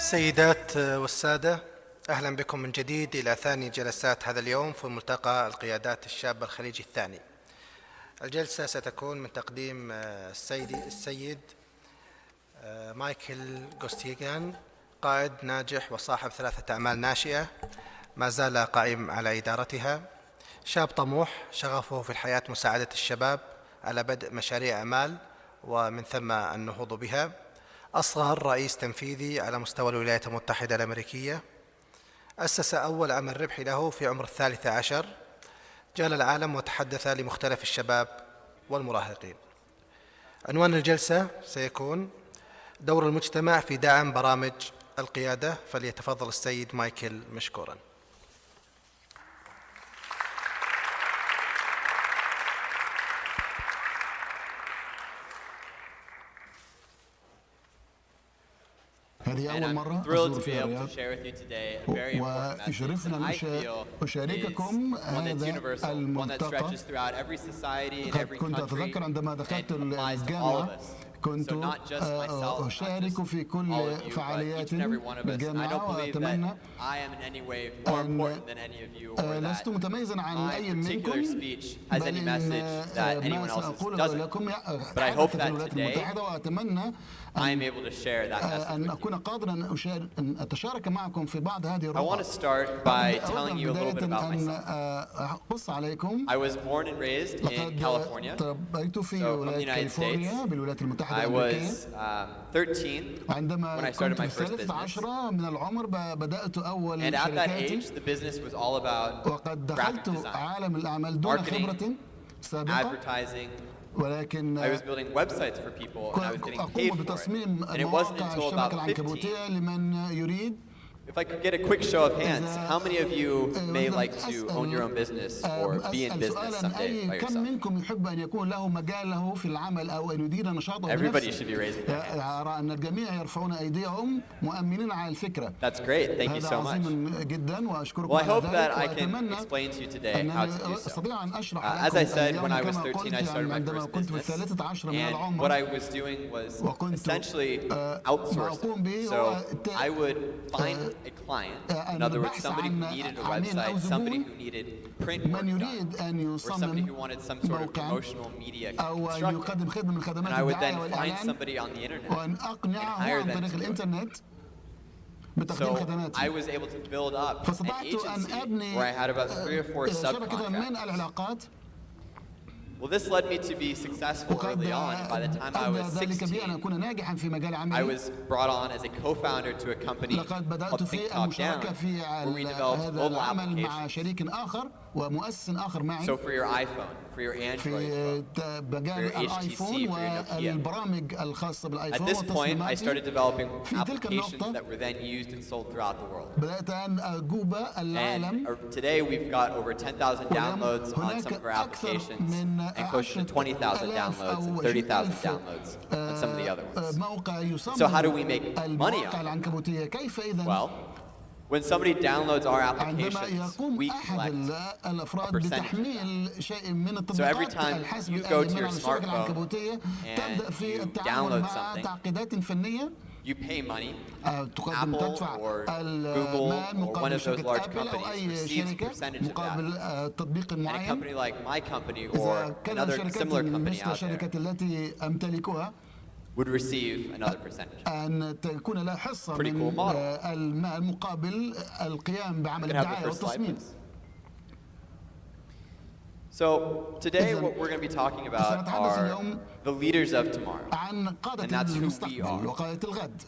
السيدات والسادة، أهلا بكم من جديد إلى ثاني جلسات هذا اليوم في ملتقى القيادات الشابة الخليجي الثاني. الجلسة ستكون من تقديم السيد مايكل كوستيجان، قائد ناجح وصاحب 3 أعمال ناشئة ما زال قائم على إدارتها، شاب طموح شغفه في الحياة مساعدة الشباب على بدء مشاريع أعمال ومن ثم النهوض بها، أصغر رئيس تنفيذي على مستوى الولايات المتحدة الأمريكية، أسس أول عمل ربحي له في عمر 13، جال العالم وتحدث لمختلف الشباب والمراهقين. عنوان الجلسة سيكون دور المجتمع في دعم برامج القيادة، فليتفضل السيد مايكل مشكورا. هذه أول مرة أزور في الرياض، ويشرفنا أن أشارككم هذا الملتقى. قد كنت أتذكر عندما دخلت الجامعة كنت أشارك في كل فعاليات بالجامعة، وأتمنى أن لست متميزا عن أي منكم، بل ما سأقوله لكم حدث في الولايات المتحدة، وأتمنى أن أكون قادرا أن أتشارك معكم في بعض هذه الرؤى. I want to start by telling you a little bit about myself. أقص عليكم. I was born and raised in California. تربيت في ولاية كاليفورنيا بالولايات المتحدة I الأمريكية. was 13 عندما when I started كنت my في first business. 13 من العمر بدأت أول And at that شركاتي، age, the business was all about وقد graphic دخلت design, عالم الأعمال دون خبرة سابقة، advertising. ولكن I was building websites for people and I was getting paid أقوم for it. بتصميم And it wasn't مواقع until الشبكة about 15. العنكبوتية لمن يريد. If I could get a quick show of hands, how many of you may like to own your own business or be in business someday by كم yourself? منكم يحب أن يكون له مجاله في العمل أو أن يدير نشاطه Everybody بنفسه؟ should be raising their hands. أرى أن الجميع يرفعون أيديهم مؤمنين على الفكرة. That's great. Thank you هذا so much. عظيم جدا وأشكركم Well, I على hope that ذلك، I can وأتمنى explain to you today how to do so. أستطيع أن أشرح As I said, لكم when I was كما 13, I قلت started my عندما first كنت في business, 13 من and العمر، what I was doing was essentially outsourcing. So I would find a client, in other words, somebody who needed a website, somebody who needed print work من يريد done, أن or somebody يصمم who wanted some sort of موقعا promotional media أو constructed. يقدم خدمة من And خدمات I would الدعاية then find والإعلان، somebody on the internet وأن and أقنعه hire عن them طريق to do it. الإنترنت بتقديم So خدماتي. I was able to build up an فاستطعت أن agency أبني where I had about 3 or 4 شبكة من subcontractors. العلاقات. Well, this led me to be successful وقد early on. And by the time I was ذلك بي أن 16, أكون ناجحا في مجال I عملي. was brought on as a co-founder to a company لقد بدأت called في Think Top Down, المشاركة في where we developed هذا mobile العمل مع applications. شريك آخر ومؤسس آخر معي So for your iPhone, for your Android في phone. مجال for your HTC, الآيفون for your Nokia. والبرامج الخاصة At بالآيفون this point, I started وتصميماتي. developing في تلك applications النقطة that were then used and sold throughout the world. بدأت أن أجوب العالم. And today we've got over 10,000 downloads on some of our أكثر applications من and close to 20,000 downloads and 30,000 downloads on some of the other ones. موقع يصمم So how do we make money المواقع on it? العنكبوتية. كيف إذا Well, when somebody downloads our عندما applications, يقوم we أحد collect الأفراد a percentage of بتحميل شيء من So every التطبيقات time الحاسب you go to الآلي your على الشبكة smartphone العنكبوتية تبدأ and في you التعامل download مع something, تعقيدات فنية. you pay money. تقدم Apple تدفع or المال Google or one مقابل of those شركة large أبل أو companies أي receives a شركة percentage of مقابل تطبيق And a معين. company like my company or إذا كان another شركات similar company مثل out there الشركة التي أمتلكها would receive another percentage. أن تكون لها حصة Pretty من cool model. المال مقابل القيام بعمل Can I have the الدعاية first slide, والتصميم. please? So today what we're going to be talking about are the leaders of tomorrow. عن And قادة that's who we المستقبل are. وقادة الغد.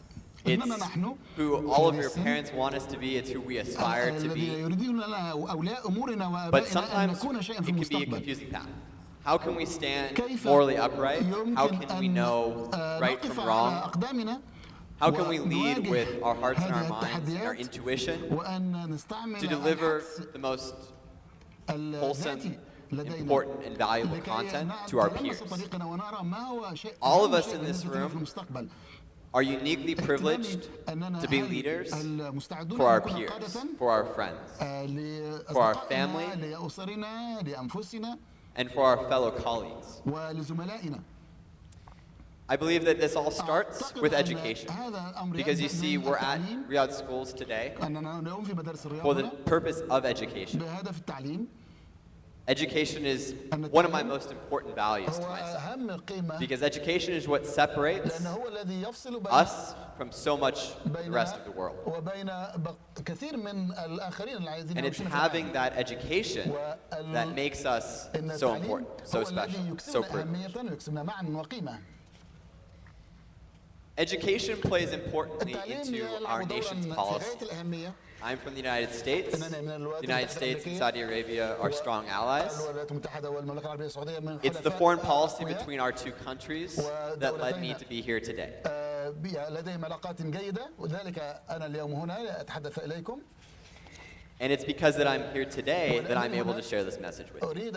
It's إننا نحن who all of your parents want us to be. It's who we aspire to الذين be. يريدون لنا أولياء أمورنا But وآبائنا أن sometimes نكون شيئا it في can be a المستقبل. confusing path. How can we stand كيف morally upright? How يمكن can we أن know right نقف from على wrong? أقدامنا How can we lead ونواجه with our hearts and our هذه minds and our التحديات intuition وأن نستعمل to deliver الحدس the most الذاتي wholesome, لدينا important, and valuable لكي content to our نتلمس peers? طريقنا ونرى ما هو شيء All of أهم us شيء in this بالنسبة لنا في room المستقبل. are uniquely privileged أننا to be هل leaders المستعدون for our أن نكون peers, قادة for our friends, for our لأصدقائنا family, لأسرنا لأنفسنا and for our fellow colleagues. ولزملائنا. I believe that this all starts with education. Because you see, we're at Riyadh schools today for the purpose of education. Education is one of my most important values to myself. Because education is what separates us from so much the rest of the world. And it's having that education that makes us so important, so special, so privileged. Education plays importantly into our nation's policy. I'm from the United States. The United States and Saudi Arabia are strong allies. It's the foreign policy between our two countries that led me to be here today. And it's because that I'm here today that I'm able to share this message with you.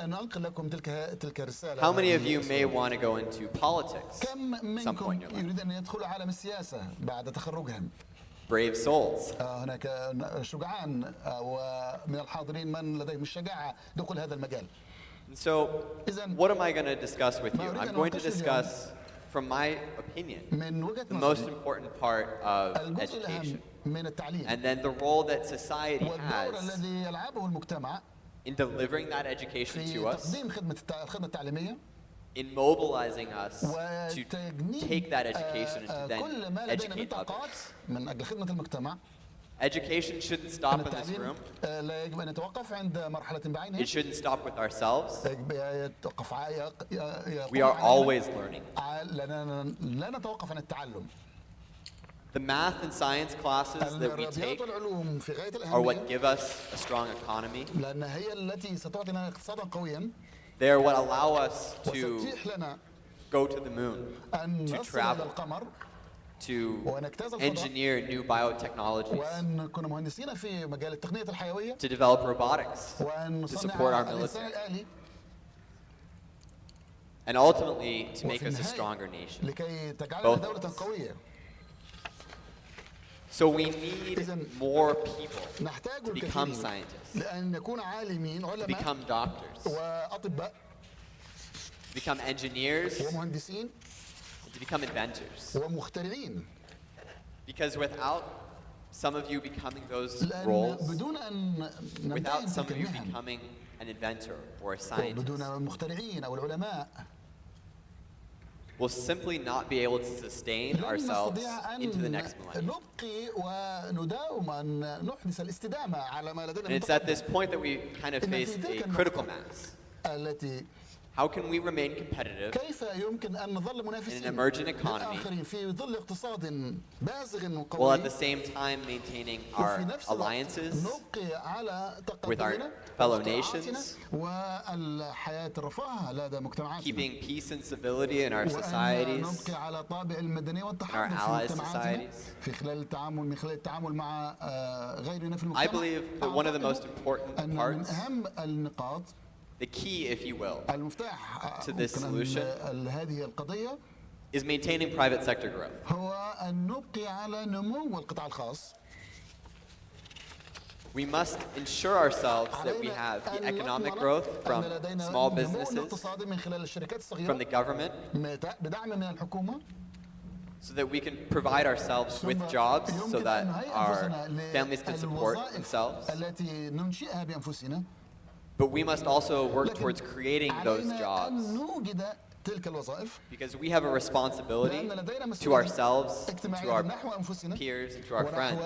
How many of you may want to go into politics at some point in your life? Brave souls. And so, what am I going to discuss with you? I'm going to discuss, from my opinion, the most important part of education. And then the role that society has in delivering that education to us, in mobilizing us to take that education and to then educate others. Education shouldn't stop in this room. It shouldn't stop with ourselves. We are always learning. The math and science classes that we take are what give us a strong economy. They are what allow us to go to the moon, to travel, to engineer new biotechnologies, to develop robotics, to support our military, and ultimately to make us a stronger nation, both of us. So we need more people to become scientists, to become doctors, to become engineers, and to become inventors. Because without some of you becoming those roles, without some of you becoming an inventor or a scientist, we'll simply not be able to sustain ourselves into the next millennium. And it's at this point that we kind of face a critical mass. How can we remain competitive in an emerging economy while at the same time maintaining our alliances with our fellow nations, keeping peace and civility in our societies, our allies' societies? I believe that one of the most important parts, the key, if you will, to this solution is maintaining private sector growth. We must ensure ourselves that we have the economic growth from small businesses, from the government, so that we can provide ourselves with jobs so that our families can support themselves. But we must also work towards creating those jobs, because we have a responsibility to ourselves, to our peers, and to our friends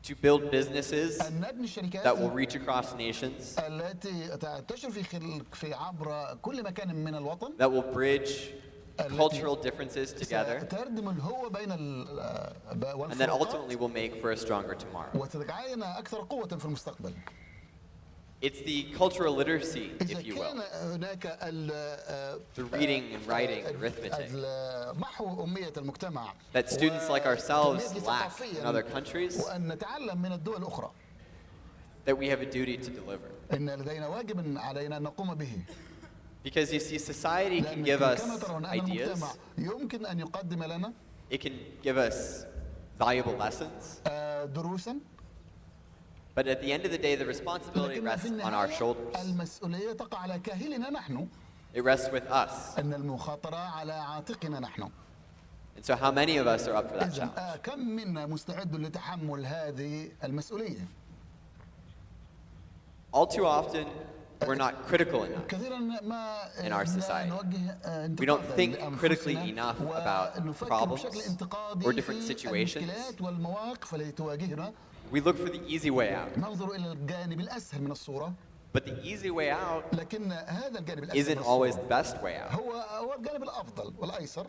to build businesses that will reach across nations, that will bridge cultural differences together, and that ultimately will make for a stronger tomorrow. It's the cultural literacy, if you will, the reading and writing and arithmetic that students like ourselves lack in other countries, that we have a duty to deliver. Because you see, society can give us ideas, it can give us valuable lessons, but at the end of the day, the responsibility rests on our shoulders. It rests with us. أن المخاطرة على عاتقنا نحن. And so how many of us are up for that challenge? كم منا مستعد لتحمل هذه المسؤولية؟ All too often, we're not critical enough كثيرا ما in our society. We don't think critically enough about problems or different situations. والمواقف التي تواجهنا. We look for the easy way out. ننظر إلى الجانب الأسهل من الصورة. But the easy way out لكن هذا الجانب الأسهل isn't always the best way out. هو الجانب الأفضل والأيسر.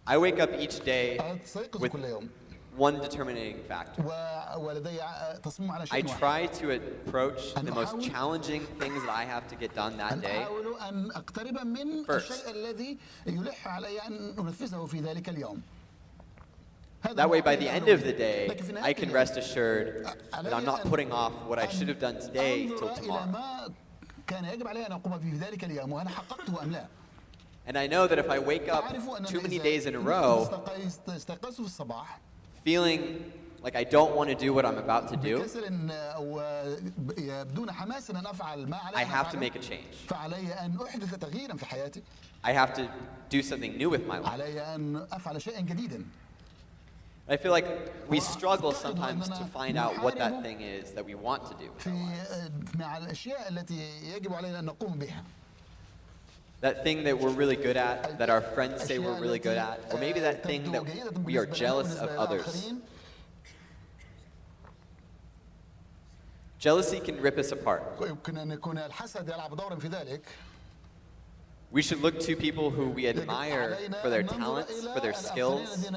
I wake up each day أستيقظ with كل يوم. one determining factor. ولدي تصميم على I شيء واحد. try to approach the most challenging things that I have to get done that day أحاول أن أقترب من first. الشيء الذي يلح علي أن أنفذه في ذلك اليوم. That way, by the end of the day, I can rest assured that I'm not putting off what I should have done today till tomorrow. كان يجب علي أن أقوم في ذلك اليوم وأنا حققته أم لا. And I know that if I wake up too many days in a row استيقظت في الصباح feeling like I don't want to do what I'm about to do, بدون حماس أن أفعل ما علي I have to make a change. فعلي أن أحدث تغييرا في حياتي. I have to do something new with my life. علي أن أفعل شيئا جديدا. I feel like we struggle sometimes to find out what that thing is that we want to do with our lives. مع الأشياء التي يجب علينا أن نقوم بها. That thing that we're really good at, that our friends say we're really good at, or maybe that thing that we are jealous of others. Jealousy can rip us apart. يمكن أن يكون الحسد يلعب دورا في ذلك. We should look to people who we admire for their talents, for their skills.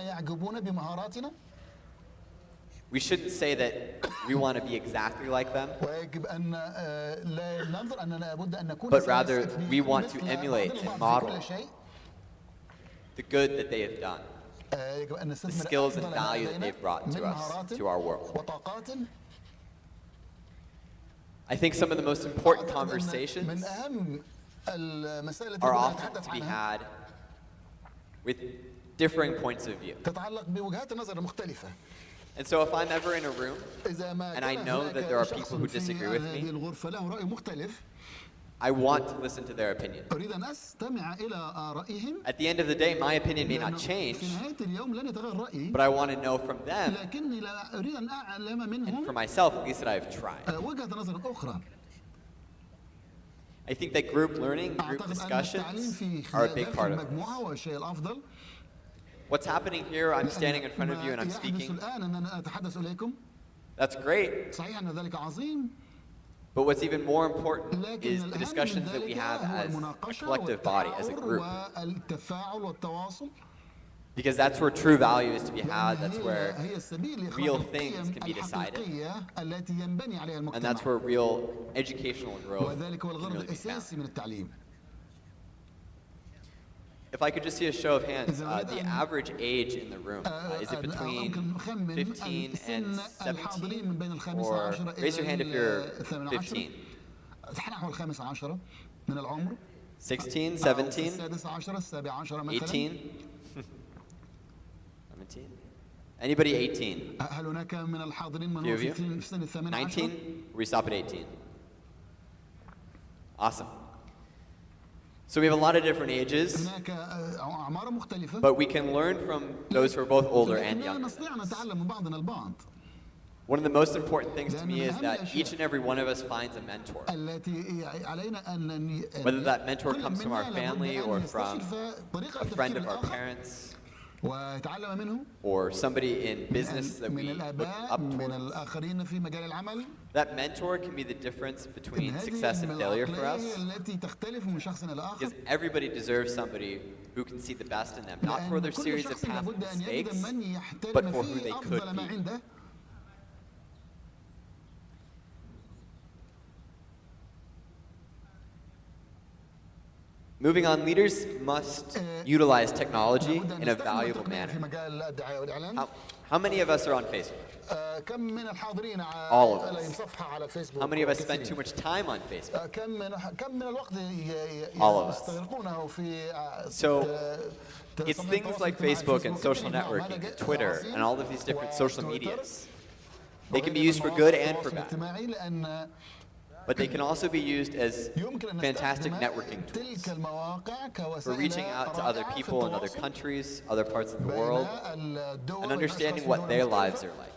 We shouldn't say that we want to be exactly like them, but rather we want to emulate and model the good that they have done, the skills and value that they've brought to us, to our world. I think some of the most important conversations are often to be had with differing points of view. And so if I'm ever in a room and I know that there are people who disagree with me, I want to listen to their opinion. At the end of the day, my opinion may not change, but I want to know from them, and for myself at least, that I've tried. I think that group learning, group discussions are a big part of it. What's happening here, I'm standing in front of you and I'm speaking. That's great. But what's even more important is the discussions that we have as a collective body, as a group. Because that's where true value is to be had, that's where real things can be decided, and that's where real educational growth can really be found. If I could just see a show of hands, the average age in the room, is it between 15 and 17? Or raise your hand if you're 15. 16, 17, 18? 17? Anybody 18? Few of you? 19? We stop at 18. Awesome. So we have a lot of different ages, but we can learn from those who are both older and younger. One of the most important things to me is that each and every one of us finds a mentor. Whether that mentor comes from our family or from a friend of our parents, or somebody in business that we look up towards. That mentor can be the difference between success and failure for us, because everybody deserves somebody who can see the best in them, not for their series of past mistakes, but for who they could be. Moving on, leaders must utilize technology in a valuable manner. How many of us are on Facebook? All of us. How many of us spend too much time on Facebook? All of us. So it's things like Facebook and social networking, and Twitter, and all of these different social medias. They can be used for good and for bad. But they can also be used as fantastic networking tools تلك المواقع for كوسائل reaching out to other رائعة في people in other التواصل countries, other parts of the world, بين الدول and understanding what their lives are like,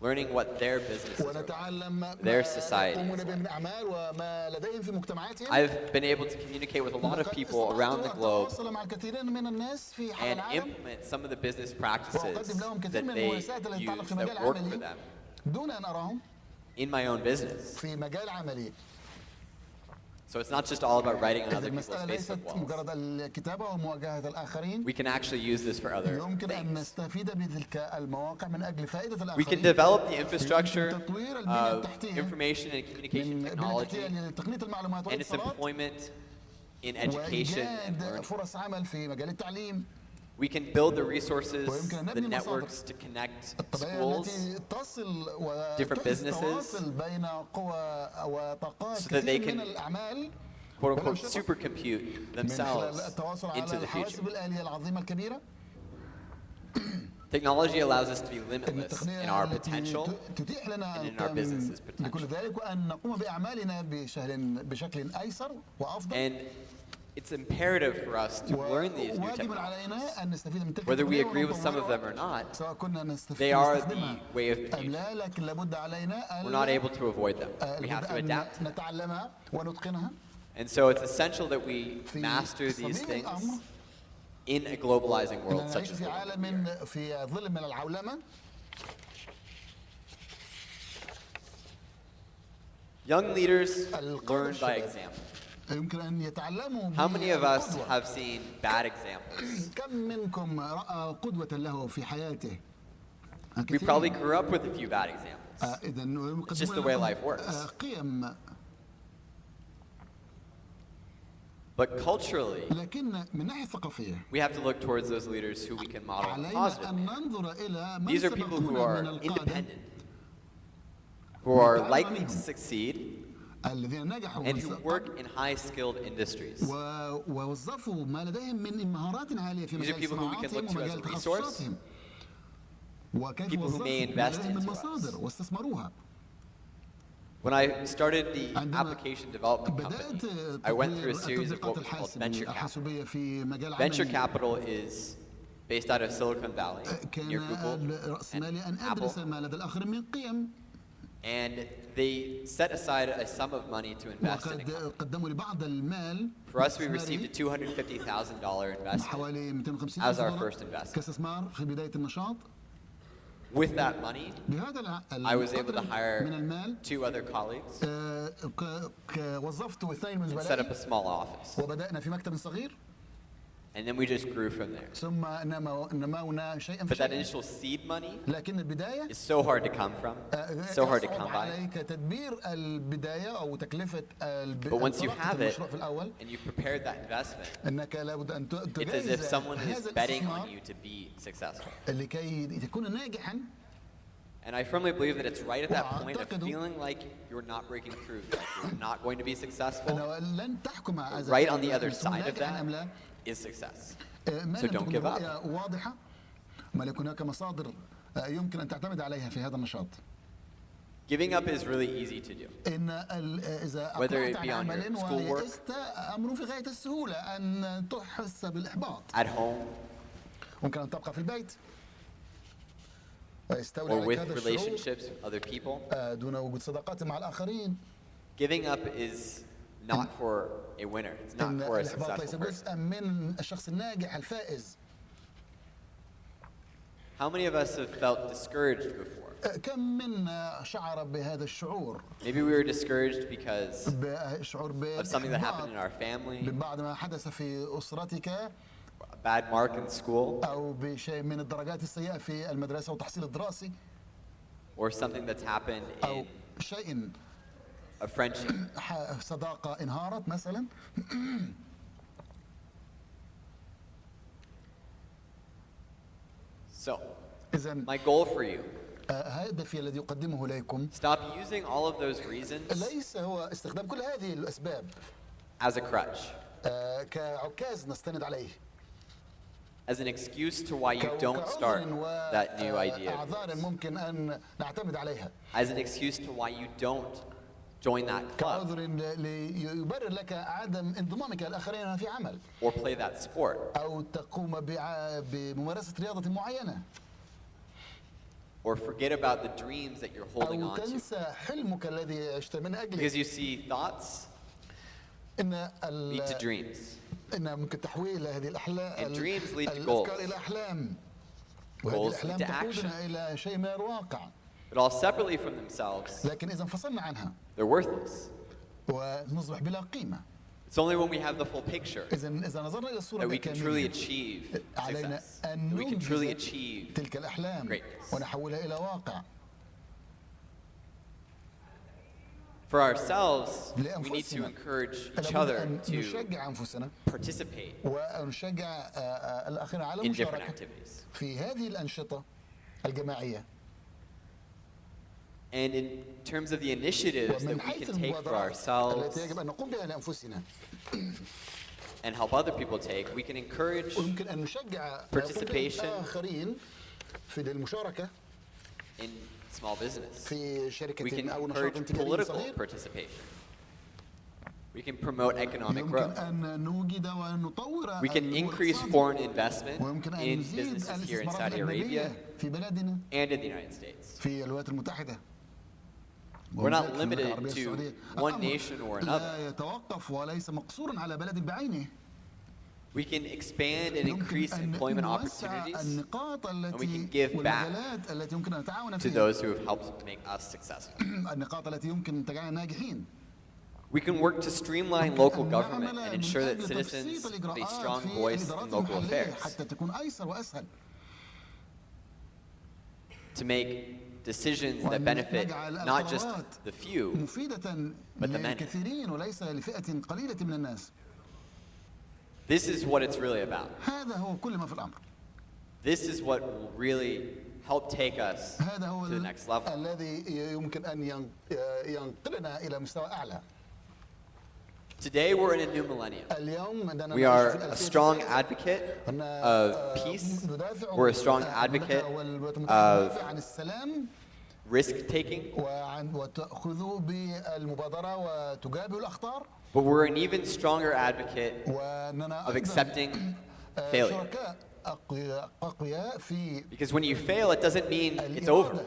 learning what their businesses are like, ونتعلم their ما society يقومون is به من like. أعمال وما لديهم في مجتمعاتهم. I've been able to communicate with a lot of people around the globe أتواصل مع الكثيرين من الناس في حول and العالم implement some of the business practices وأقدم لهم كثير that من they الممارسات التي تتعلق use في مجال that work for عملي them دون أن أراهم in my own business. في مجال عملي. So it's not just all about writing on إذا other people's المسألة ليست Facebook walls. مجرد الكتابة ومواجهة الآخرين. We can actually use this for other يمكن أن things. نستفيد بتلك المواقع من أجل فائدة We الآخرين. can develop the infrastructure تطوير البنية of التحتية information and communication من technology لتقنية المعلومات and its والاتصالات employment in education and وإيجاد learning. فرص عمل في مجال التعليم. We can build the resources, ويمكن أن the نبني networks to connect الطبيعة schools التي تصل different businesses وتواصل بين قوى وطاقات so that they كثير can من الأعمال quote unquote supercompute من خلال themselves التواصل into على the future. الحواسب الآلية العظيمة الكبيرة. Technology allows us to be limitless in our التقنية potential التي تتيح لنا and in our business's potential. بكل ذلك وأن نقوم بأعمالنا بشكل أيسر وأفضل. And it's imperative for us to learn these new وواجب technologies. علينا أن نستفيد من تلك Whether we التقنية agree with some of them ونطورها. or not, سواء كنا they are the نستخدمها way of the أم future. لا، لكن لابد علينا أن We're not able to avoid them. We have to أن adapt to them. نتعلمها ونتقنها. And so it's essential that we في master these صميم things الأمر in a globalizing world نعيش such as في the one that we عالم are. في ظل من العولمة. Young leaders learn by example. يمكن أن يتعلموا How many of us بالقدوة. have seen bad examples? كم منكم رأى قدوة له في حياته؟ We probably grew up with a few bad examples. إذن It's just the way life works. قيم. But culturally, لكن من ناحية ثقافية we have to look towards those leaders who we can model a علينا positive أن manner. ننظر إلى من These are people who سبقونا are من القادة independent, who are likely to succeed, الذين نجحوا and who work in high-skilled industries. ووظفوا ما لديهم من مهارات عالية في These are مجال people who we can صناعاتهم look to as ومجال a resource, تخصصاتهم وكيف people who وظفوا may ما invest لديهم من into us. مصادر واستثمروها. When I started the عندما application development بدأت company, I went through a تطوير series of what التطبيقات was called venture capital. الحاسوبية في مجال Venture عملي. capital is based out of Silicon Valley, near Google كان رأس مالي أن and أدرس Apple, ما لدى الآخرين من قيم and they set aside a sum of money to invest in a وقد company. قدموا لي بعض المال For us, we received a $250,000 investment حوالي 250 as our دولار first investment. كاستثمار في بداية النشاط. With that money, بهذا I was able to القدر hire من المال 2 other colleagues وظفت اثنين من and set up زملائي a small office. وبدأنا في مكتب صغير And then we just grew from there. ثم نمونا شيئا But that فشيئا. initial seed money لكن البداية is so hard to come from, so hard to يصعب come by. عليك تدبير البداية أو تكلفة But once you have it المشروع في الأول and you've prepared that investment, أنك لابد أن it's as if تجهز someone is هذا betting on الاستثمار you to be successful. لكي تكون ناجحا. And I firmly believe that it's right at that point of وأعتقد feeling like you're not breaking through, like you're not going to be successful. أنه لن تحكم إذا Right on the كان other تكون side of ناجحاً أم لا. that is success. ما So لم don't تكن give up. الرؤية واضحة ما يكون هناك مصادر يمكن أن تعتمد عليها في هذا النشاط. Giving up is really easy to do. إن إذا Whether أقلعت it be عن on your عمل schoolwork, ويئست أمر في غاية السهولة أن تحس بالإحباط. At home, ممكن أن تبقى في البيت ويستولي or عليك with هذا الشعور relationships with other people. دون وجود صداقات مع الآخرين. Giving up is not for a winner. It's not إن for a الإحباط ليس successful person. جزءا من الشخص الناجح الفائز. How many of us have felt discouraged before? كم منا شعر بهذا الشعور؟ Maybe we were discouraged because شعور of something that happened in بالإحباط our family, من بعد ما حدث في أسرتك a bad mark in school, أو بشيء من الدرجات السيئة في المدرسة والتحصيل الدراسي or something that's happened أو in شيء a friendship. صداقة انهارت مثلا. So, إذن my goal for you, هدفي الذي أقدمه إليكم stop using all of those reasons ليس هو استخدام كل هذه الأسباب as a crutch, كعكاز نستند عليه as an excuse to why you don't start that new idea, of أعذار yours, ممكن أن نعتمد عليها as an excuse to why you don't join that club كعذر ليبرر لك عدم انضمامك الآخرين في عمل or play that sport أو تقوم بممارسة رياضة معينة or forget about the dreams that you're holding أو on to تنسى حلمك الذي عشت من أجله because you see thoughts lead to dreams إن ممكن تحويل هذه الأحلام and dreams lead to goals الأفكار إلى أحلام وهذه الأحلام lead to action تقودنا إلى شيء من الواقع but all separately from themselves لكن إذا انفصلنا عنها they're worthless ونصبح بلا قيمة it's only when we have the full picture إذا نظرنا إلى الصورة that we can truly بالكامل achieve علينا success أن that we can truly ننجز achieve تلك الأحلام greatness ونحولها إلى واقع for ourselves we need to encourage each other to نشجع أنفسنا participate ونشجع الآخرين على in different المشاركة activities في هذه الأنشطة الجماعية and in terms of the initiatives that ومن we حيث can take for المبادرات ourselves التي يجب أن نقوم بها لأنفسنا and help other people take we can encourage ويمكن أن نشجع participation الآخرين في المشاركة in small business في we شركة can أو نشاط encourage تجاري political صغير participation we can promote economic يمكن growth أن نوجد ونطور we can increase foreign investment ويمكن أن in نزيد businesses here in الاستثمارات Saudi Arabia الأجنبية في بلدنا and in the United States في الولايات المتحدة we're not limited to one nation or another لا يتوقف وليس مقصورا على بلد بعينه we can expand and increase employment opportunities النقاط and we can التي give back والمجالات التي يمكن أن نتعاون to فيها those who have helped make us successful النقاط التي يمكن أن تجعلنا ناجحين we can work to streamline local government and ensure that citizens have a strong voice in local affairs حتى تكون أيسر وأسهل to make decisions that benefit not just the few مفيدة but the many. للكثيرين وليس لفئة قليلة من الناس. This is what it's really about. هذا هو كل ما في الأمر. This is what will really help take us هذا هو to the next level. الذي يمكن أن ينقلنا إلى مستوى أعلى. Today we're in a new millennium. اليوم عندنا We are a strong advocate of peace. We're a strong advocate of عن السلام risk taking. وتأخذوا بالمبادرة وتجابهوا الأخطار. But we're an even stronger advocate of accepting failure. Because when you fail, it doesn't mean it's over.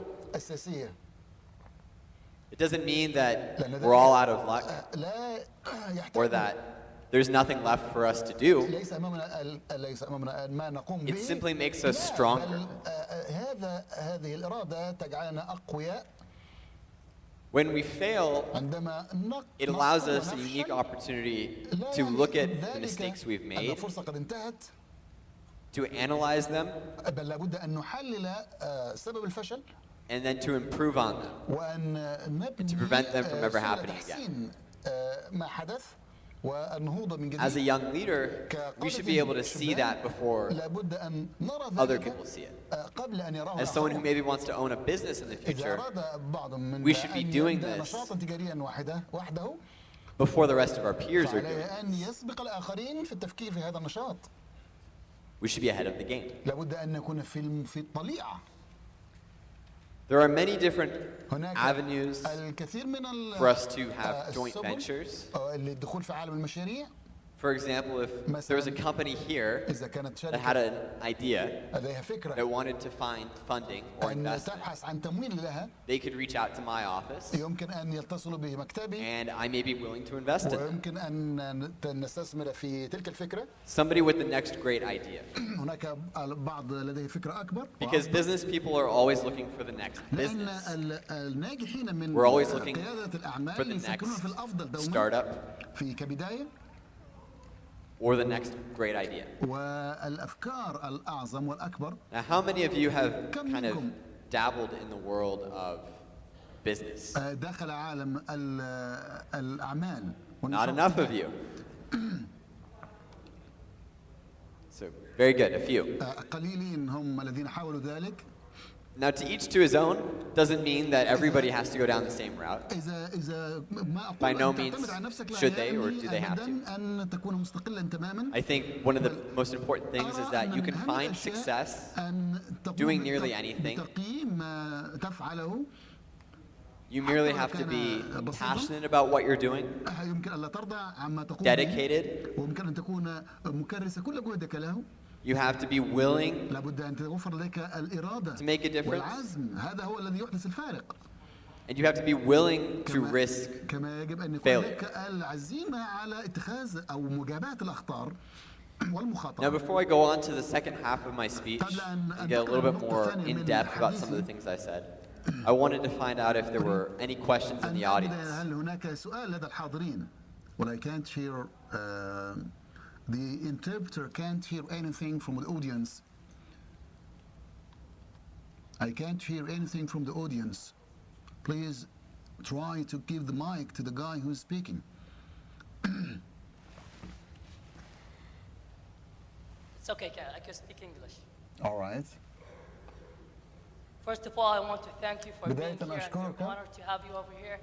It doesn't mean that we're all out of luck or that there's nothing left for us to do. It simply makes us stronger. When we fail, it allows us a unique opportunity to look at the mistakes we've made, to analyze them, and then to improve on them, and to prevent them from ever happening again. As a young leader, we should be able to see that before other people see it. As someone who maybe wants to own a business in the future, we should be doing this before the rest of our peers are doing this. We should be ahead of the game. There are many different avenues for us to have joint ventures. For example, if there was a company here that had an idea that wanted to find funding or investment, they could reach out to my office and I may be willing to invest in them. Somebody with the next great idea. Because business people are always looking for the next business. We're always looking for the next startup or the next great idea. Now, how many of you have kind of dabbled in the world of business? Not enough of you. So, very good, a few. Now, to each to his own doesn't mean that everybody has to go down the same route. By no means should they or do they have to. I think one of the most important things is that you can find success doing nearly anything You merely have to be passionate about what you're doing, يمكن ألا ترضى عما تقوم dedicated. ويمكن أن تكون مكرس كل جهدك له. You have to be willing لابد أن توفر لك الإرادة to make a difference. والعزم. هذا هو الذي يحدث الفارق. And you have to be willing to risk كما يجب أن يكون لك العزيمة على اتخاذ أو مجابهة الأخطار والمخاطرة. Now, before I go on to the second half of my speech and get a little bit more in depth about some of the things I said, I wanted to find out if there were any questions in the audience. هل هناك سؤال لدى الحاضرين؟ Well, I can't hear. The interpreter can't hear anything from the audience. I can't hear anything from the audience. Please try to give the mic to the guy who's speaking. It's okay, I can speak English. All right. First of all, I want to thank you for being here. بداية أشكرك It's an honor to have you over here.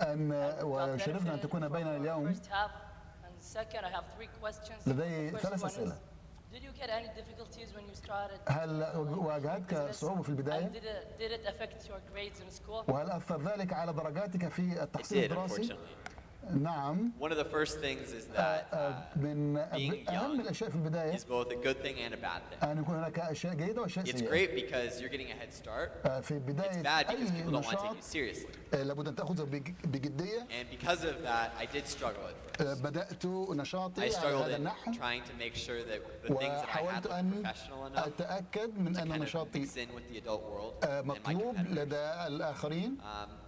ويشرفنا أن تكون بيننا اليوم. First half, and second, I have 3 questions. لدي The first 3 one أسئلة. is, did you get any difficulties when you started? هل واجهتك صعوبة في البداية؟ And did it affect your grades in school? وهل أثر ذلك على درجاتك في التحصيل الدراسي؟ نعم. One of the first things is that من being أهم young الأشياء في البداية is both a good thing and a bad thing. أن يكون هناك أشياء جيدة وأشياء It's سيئة. great because you're getting a head start. في It's بداية bad because أي people don't want to take نشاط you seriously. لابد أن تأخذه بجدية. And because of that, I did struggle at first. بدأت نشاطي I على struggled هذا in النحو trying to make sure that the things that I had وحاولت were أن professional enough أتأكد من to أن kind of نشاطي mix in with the adult world and my مطلوب competitors. لدى الآخرين.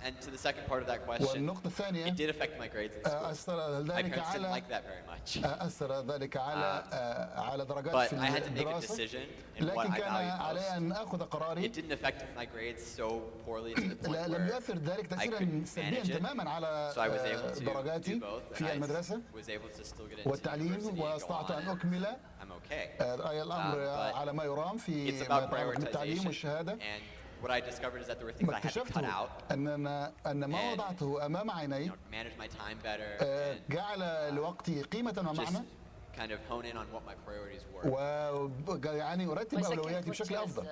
And to the second part of that question, والنقطة الثانية it did affect my grades in school. أثر My ذلك parents didn't على like that very much. أثر ذلك على درجات But في I had to make a الدراسة. decision in what لكن I كان علي valued أن أخذ most. قراري. It didn't affect my grades so poorly to the point لم where يؤثر ذلك I تأثيرا couldn't سلبيا manage it. تماما على So I was able to do درجاتي both, في and I المدرسة was able to still get into والتعليم university and go واستطعت on, أن and أكمل I'm okay. رأي الأمر but على ما يرام في It's ما about يتعلق بالتعليم prioritization, والشهادة. and what I discovered is that there were things I had to cut واكتشفت out, أن ما and, وضعته أمام عيني manage my time better, and جعل لوقتي قيمة just ومعنى kind of hone in on what my priorities were. ويعني أرتب My second أولوياتي question بشكل is, أفضل.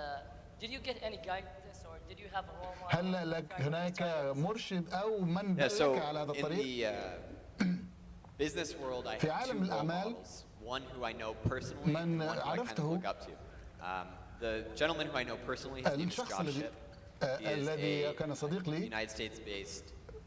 did you get any guidance or did you have a role model? هل لك هناك مرشد أو من Yeah, so دلك على هذا in الطريق؟ the business world, I في have 2 عالم role الأعمال models. One who I know personally, من and one who I kind of عرفته. look up to. The gentleman who I know personally, his name is الشخص Josh الذي Shipp. He is الذي كان صديق a لي United States-based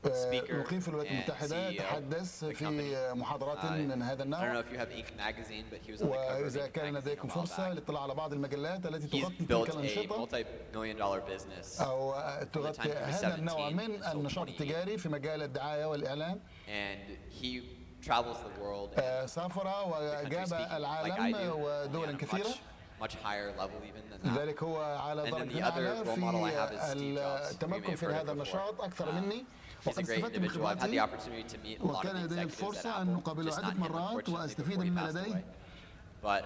speaker مقيم في الولايات and المتحدة CEO تحدث of the في company. محاضرات من هذا I don't know النوع. if you have Inc. magazine, but he was on the cover of وإذا Inc. كان magazine لديكم a while فرصة back. للاطلاع على بعض المجلات التي He's تغطي built تلك a الأنشطة multi-million-dollar business أو from the تغطي time he was هذا النوع 17 من until النشاط 28. التجاري في مجال الدعاية والإعلان. And he travels the world and سافر the country وجاب speaking like I العالم do, only ودولا on a كثيرة. much higher level even than that. لذلك هو على And then درجة the other أعلى role model I have is في Steve Jobs. You may التمكن have في heard هذا him before. النشاط أكثر مني. He's a وقد great استفدت من individual. I've had the خبرته opportunity to meet a lot of وكان the لدي executives at الفرصة أن Apple, نقابله just not عدة him مرات unfortunately وأستفيد before he من passed لديه. away. But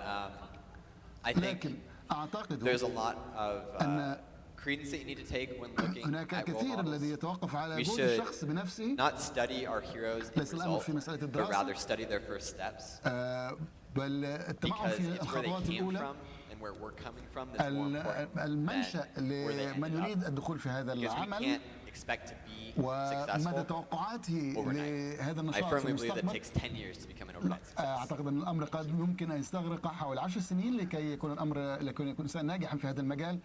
I think لكن أعتقد there's a lot of أن credence that you need to take when looking هناك at role كثير الذي models. يتوقف على We جهد should الشخص بنفسه. not study our heroes in ليس الأمر result, في مسألة but الدراسة. rather study their first steps. بل التمعن Because في it's where they الخطوات came الأولى. from and where we're coming from that's more important المنشأ than where they لمن ended يريد up. الدخول في هذا Because we العمل can't expect to be ومدى successful توقعاته overnight. لهذا I النشاط في firmly believe that it المستقبل. takes 10 years to become an overnight success. أعتقد أن الأمر قد يمكن أن يستغرق حوالي 10 سنين لكي يكون يكون إنسان ناجحا في هذا المجال.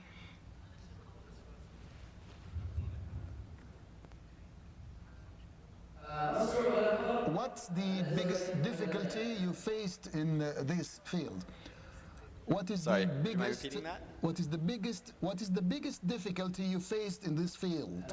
What's the biggest difficulty you faced in this field? What is Sorry, the am I biggest? repeating that? What is the biggest difficulty you faced in this field?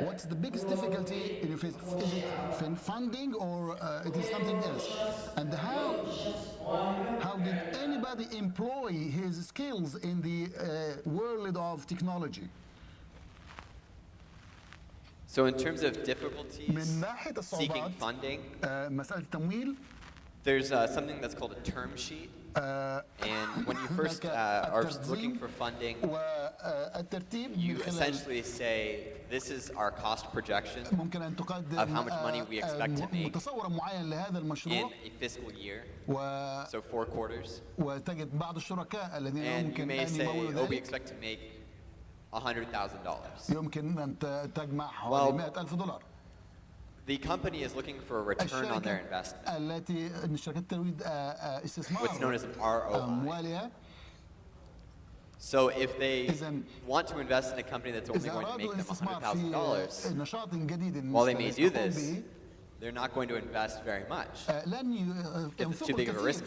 What's the biggest difficulty you faced? Is it in funding or it is something else? And how did anybody employ his skills in the world of technology? So in terms of difficulties من ناحية seeking الصعوبات funding, مسألة التمويل there's something that's called a term sheet. And when you first are looking for funding, والترتيب you من خلال essentially say, this is our cost projection ممكن أن تقدم of how much money we expect to make متصور معين لهذا in المشروع a fiscal year, و so 4 quarters. وتجد بعض الشركاء الذين And you ممكن may أن say, يمولوا oh, we ذلك expect to make $100,000. يمكن أن تجمع حوالي $100,000. The company is looking for a return on their investment. التي الشركات تريد استثمار What's known as an ROI. أموالها. So if they want to invest in a company that's only going to make them $100,000, while they may do this, they're not going to invest very much. It's too big of a risk.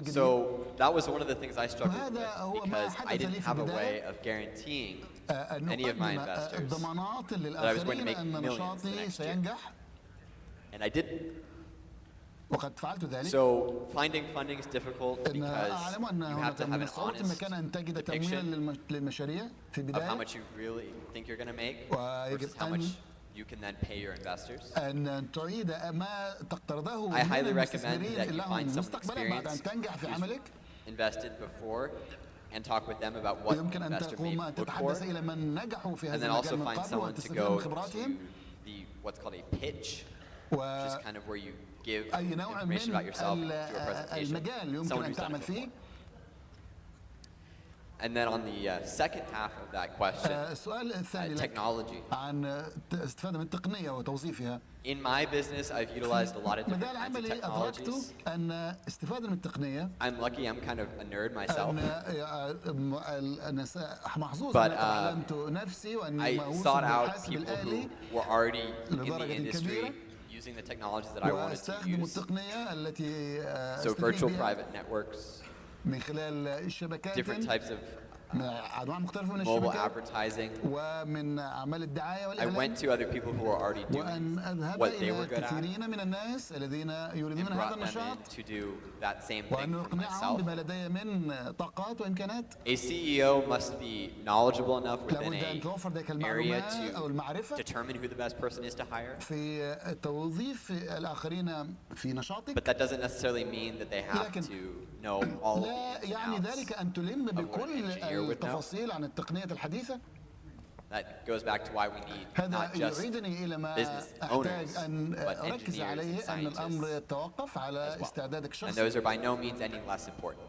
So that was one of the things I struggled with because I didn't have a way of guaranteeing any of my investors that I was going to make millions the next year. And I didn't. So finding funding is difficult because you have to have an honest depiction of how much you really think you're going to make versus how much you can then pay your investors. I highly recommend that you find someone experienced who's invested before and talk with them about what an investor may look for. And then also find someone to go to what's called a pitch, which is kind of where you give information about yourself through a presentation. Someone who's done it before. And then on the second half of that question, technology. In my business, I've utilized a lot of different kinds of technologies. I'm lucky I'm kind of a nerd myself. But I sought out people who were already in the industry using the technologies that I wanted to use. So virtual private networks, different types of mobile advertising. I went to other people who were already doing what they were good at and brought them in to do that same thing for myself. A CEO must be knowledgeable enough within an area to determine who the best person is to hire. But that doesn't necessarily mean that they have to know all of the ins and outs of what an engineer would know. That goes back to why we need not just business owners, but engineers and scientists as well. And those are by no means any less important.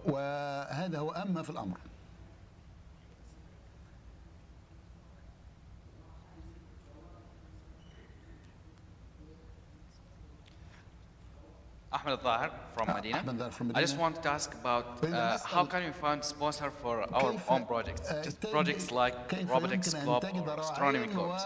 Ahmed Al-Zahir from Medina. I just wanted to ask about how can we find sponsor for our own projects? Just projects like Robotics Club or Astronomy Clubs.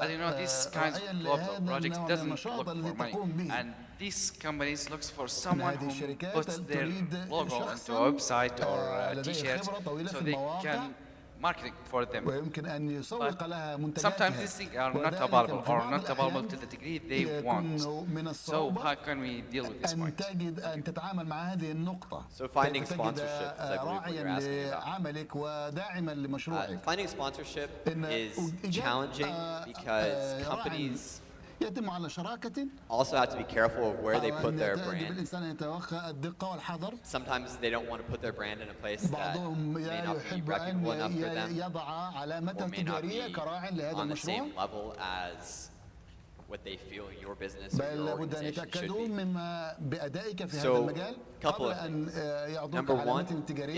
As you know, these kinds of clubs or projects doesn't look for money. And these companies look for someone who puts their logo into a website or a t-shirt so they can marketing for them. But sometimes these things are not available or not available to the degree they want. So how can we deal with this point? So finding sponsorship is I believe what you're asking about. Finding sponsorship is challenging because companies also have to be careful of where they put their brand. Sometimes they don't want to put their brand in a place that may not be reputable enough for them or may not be on the same level as what they feel your business or your organization should be. So, couple of things. Number one,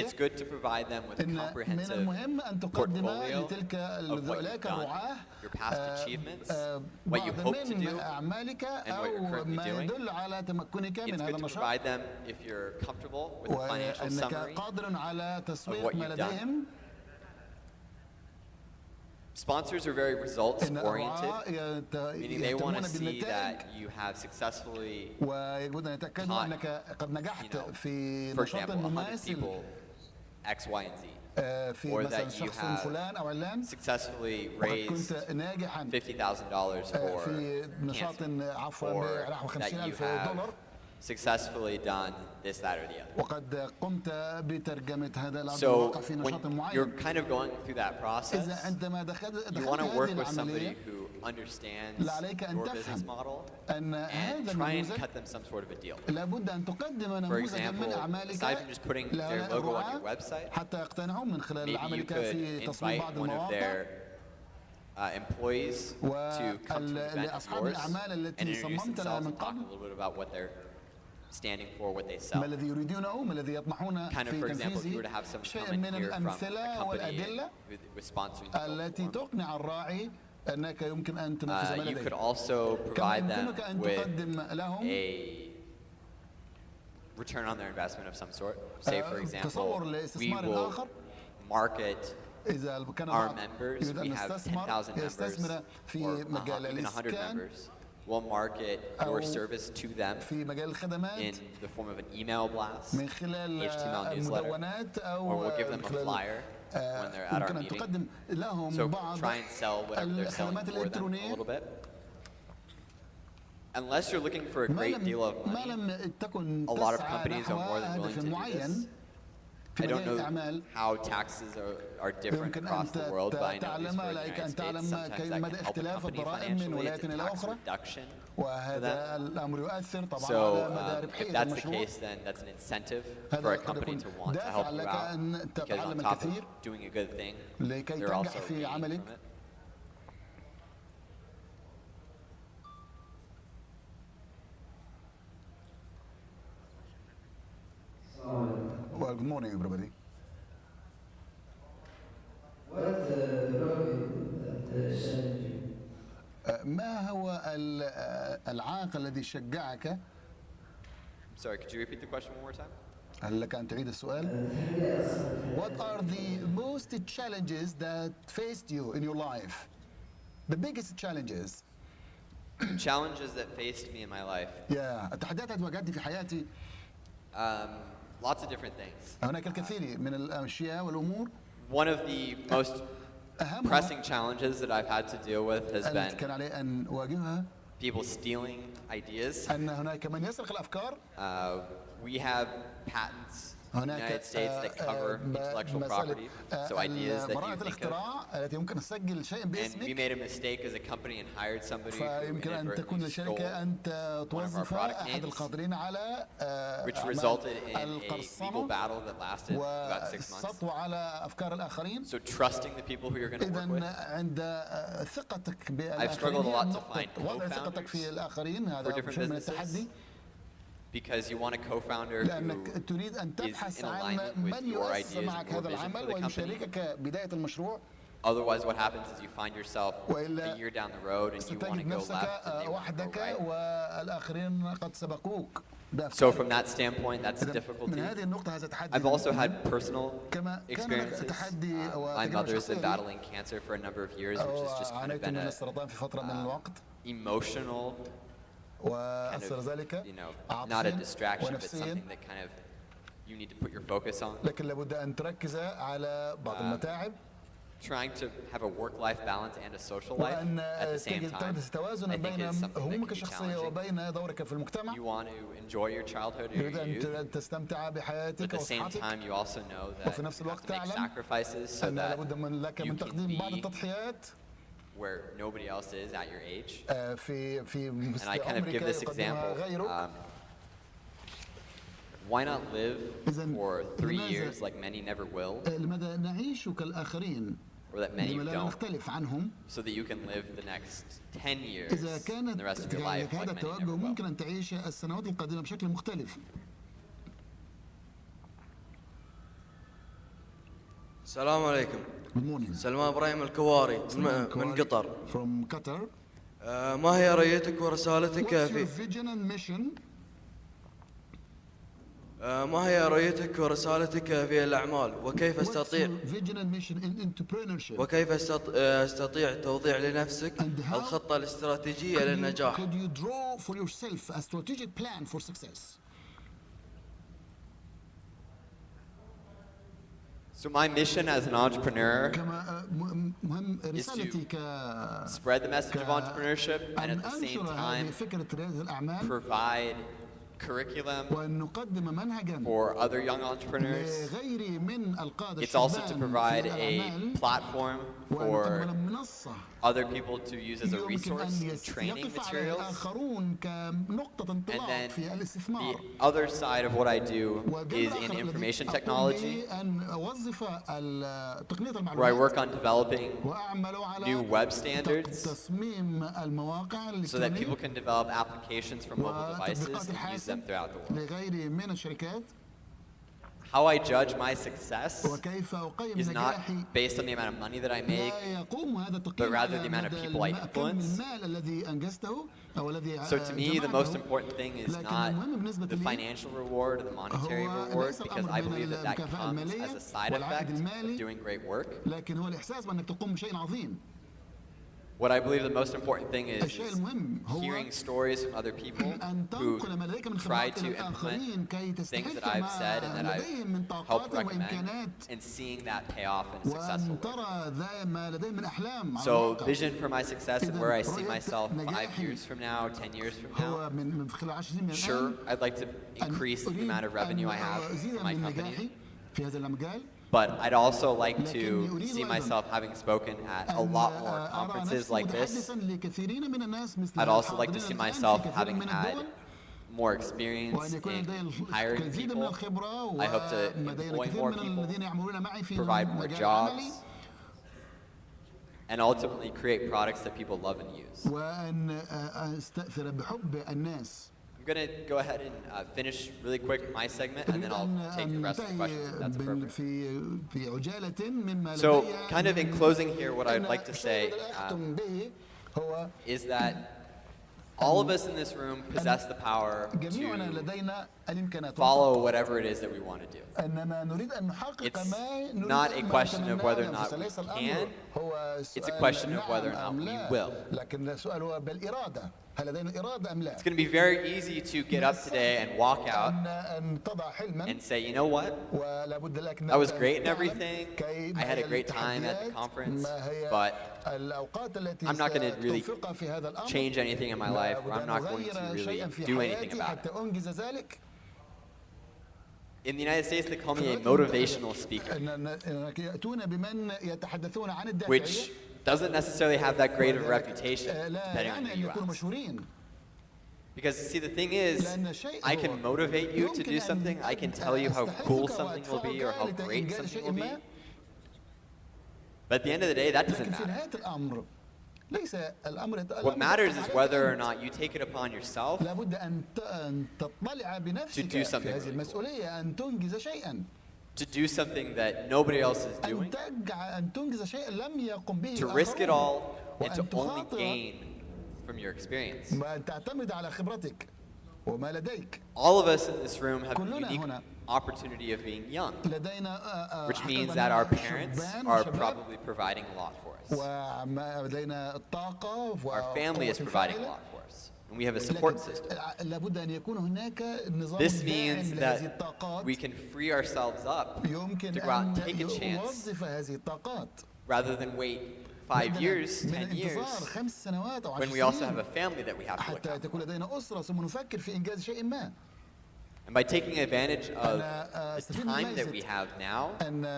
it's good to provide them with a comprehensive portfolio of what you've done, your past achievements, what you hope to do, and what you're currently doing. It's good to provide them, if you're comfortable, with a financial summary of what you've done. Sponsors are very results-oriented, meaning they want to see that you have successfully taught, for example, 100 people X, Y, and Z. Or that you have successfully raised $50,000 for cancer. Or that you have successly done this, that, or the other. So when you're kind of going through that process, you want to work with somebody who understands your business model and try and cut them some sort of a deal. For example, aside from just putting their logo on your website, maybe you could invite one of their employees to come to an event of yours and introduce themselves and talk a little bit about what they're standing for what they sell. ما الذي يريدونه، ما الذي يطمحون Kind of, في for example, if you were to تنفيذه. have someone شيء come in من here from a الأمثلة company والأدلة who was sponsoring the التي forum. تقنع الراعي أنك يمكن أن تنفذ ما You لديك. could also كما provide them يمكنك أن with تقدم لهم a return on their investment of some sort. Say, for example, تصور we لاستثمار will آخر. market إذا كان our members. يريد We أن have يستثمر 10,000 members, يستثمر في or مجال even 100 الإسكان، members. We'll market your service to them في مجال الخدمات in the form of an email blast, من خلال HTML newsletter, المدونات or أو we'll give them a flyer when they're at our يمكن أن meeting. تقدم لهم So بعض try and sell whatever they're selling الخدمات for them a الإلكترونية. little bit. Unless you're looking for a ما great deal of ما money, لم تكن a lot of تسعى companies are نحو more than willing هدف to do معين this. في I don't مجال know الأعمال. how taxes are different يمكن across the world, but I know at least تعلم for the عليك United أن States, تعلم sometimes that مدى can help a اختلاف company الضرائب من financially. ولاية It's a إلى tax أخرى، reduction for وهذا them. الأمر يؤثر طبعا So على مدى if ربحية that's the المشروع. case, then that's an incentive for هذا a قد company يكون to want to دافع help you لك out, أن because on تتعلم top of الكثير doing a good thing, لكي they're تنجح also في gaining عملك. from it. Well, good morning everybody. What is the rocket that challenged you? ما هو العائق الذي شجعك؟ Sorry, could you repeat the question one more time? هل لك أن تعيد السؤال؟ What are the most challenges that faced you in your life? The biggest challenges. Challenges that faced me in my life. التحديات التي واجهتني في حياتي. Lots of different things. هناك الكثير من الأشياء والأمور. One of the most pressing challenges that I've had to deal with has التي كان been علي أن أواجهها people stealing ideas. أن هناك من يسرق الأفكار. We have patents in the United States that cover intellectual property, so ideas that you براءة think of. الاختراع التي يمكن تسجل شيء And we باسمك. made a mistake as a company and hired somebody who فيمكن أن تكون inadvertently stole, الشركة أن توظف product أحد names, القادرين على which resulted in a legal القرصنة battle that lasted about 6 months. والسطو على أفكار الآخرين. So trusting the people who you're going to work with. إذا عند ثقتك I've struggled a lot to بالآخرين، find وضع ثقتك co-founders في الآخرين for هذا different شيء من businesses, التحدي. because you want a co-founder لأنك who تريد أن is تبحث in عن alignment with من your يؤسس ideas معك and your هذا vision for العمل the company. ويشاركك بداية المشروع. Otherwise, what happens is you find yourself وإلا a year down the road and you want to ستجد go نفسك left and they want to go وحدك right. والآخرين قد سبقوك. So from that standpoint, that's a من difficulty. هذه النقطة هذا تحدي. I've also had personal كما كان experiences. تحدي My mother's been battling cancer for a number of years, which has just kind of عانيت been من a السرطان في فترة من الوقت. emotional, kind وأثر of, ذلك you know, not a عاطفيا distraction, but ونفسيا. something that kind of you need to put your focus on. لكن لابد أن تركز على بعض المتاعب. Trying to have a work-life balance and a social life وأن at the same time, تجد توازنا I think بين is something that همومك can be الشخصية challenging. وبين دورك في المجتمع. You want to enjoy your childhood or يريد your youth, أن تستمتع but بحياتك at the same وصحتك. time you also know that وفي you نفس have الوقت to make تعلم sacrifices so أن that لابد لك you من can تقديم بعض be التضحيات where nobody else is at your age. في And I kind of give عمرك this يقدمها example. غيرك. Why not live إذن for 3 لماذا- years like many never will, لماذا نعيش كالآخرين or that many لما لا don't, نختلف عنهم؟ so that you can live the next 10 years إذا and كانت the rest of your life هذا like many التوجه never will. ممكن أن تعيش السنوات القادمة بشكل مختلف. السلام عليكم. Good morning. سلمان إبراهيم الكواري سلمان من كواري قطر. From Qatar. ما هي رؤيتك ورسالتك What's your في vision and mission? ما هي رؤيتك ورسالتك في الأعمال وكيف What's استطيع your vision and mission in entrepreneurship? وكيف استطيع توضيع لنفسك And how الخطة الاستراتيجية Could للنجاح؟ you draw for yourself a strategic plan for success? So my mission as an entrepreneur كما مهم رسالتي spread the message of entrepreneurship and أن at the same أنشر time هذه فكرة ريادة الأعمال provide curriculum وأن نقدم منهجا for other young entrepreneurs. لغير من القادة It's also to الشبان provide في a الأعمال platform for other people to use as a resource in training materials. And then the other side of what I do is in information technology, where I work on developing new web standards so that people can develop applications for mobile devices and use them throughout the world. How I judge my success is not based on the amount of money that I make, but rather the amount of people I influence. So to me, the most important thing is not the financial reward or the monetary reward, because I believe that that comes as a side effect of doing great work. What I believe the most important thing is hearing stories from other people who try to implement things that I've said and that I've helped recommend, and seeing that pay off in a successful way. So vision for my success and where I see myself 5 years from now, 10 years from now. Sure, I'd like to increase the amount of revenue I have for my company. But I'd also like to see myself having spoken at a lot more conferences like this. I'd also like to see myself having had more experience in hiring people. I hope to employ more people, provide more jobs, and ultimately create products that people love and use. I'm going to go ahead and finish really quick my segment, and then I'll take the rest of the questions if that's appropriate. So kind of in closing here, what I'd like to say is that all of us in this room possess the power to follow whatever it is that we want to do. It's not a question of whether or not we can, it's a question of whether or not we will. It's going to be very easy to get up today and walk out and say, you know what, that was great and everything, I had a great time at the conference, but I'm not going to really change anything in my life, or I'm not going to really do anything about it. In the United States, they call me a motivational speaker, which doesn't necessarily have that great of a reputation, depending on who you ask. Because, see, the thing is, I can motivate you to do something, I can tell you how cool something will be or how great something will be, but at the end of the day, that doesn't matter. What matters is whether or not you take it upon yourself to do something really cool. To do something that nobody else is doing, to risk it all, and to only gain from your experience. All of us in this room have the unique opportunity of being young, which means that our parents are probably providing a lot for us. Our family is providing a lot for us, and we have a support system. This means that we can free ourselves up to go out and take a chance rather than wait 5 years, 10 years, when we also have a family that we have to look after. And by taking advantage of the time that we have now, in the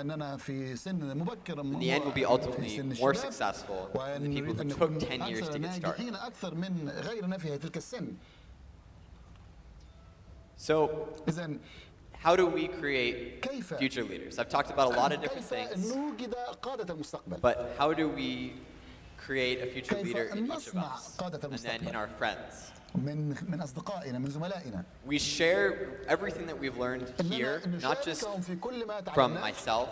end we'll be ultimately more successful than the people who took 10 years to get started. So, how do we create future leaders? I've talked about a lot of different things, but how do we create a future leader in each of us, and then in our friends? We share everything that we've learned here, not just from myself,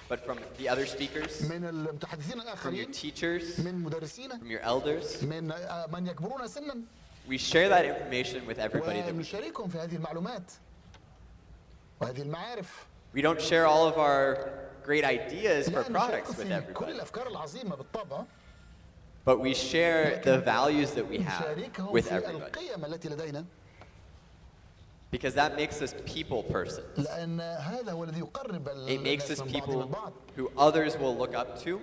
but from the other speakers, from your teachers, from your elders. We share that information with everybody that we meet. We don't share all of our great ideas for products with everybody, but we share the values that we have with everybody, because that makes us people persons. It makes us people who others will look up to,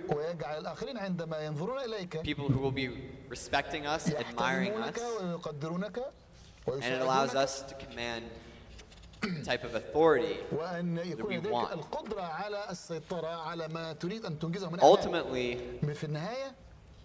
people who will be respecting us, admiring us, and it allows us to command type of authority وأن that يكون we لديك want. القدرة على السيطرة على ما تريد أن تنجزه من Ultimately, في النهاية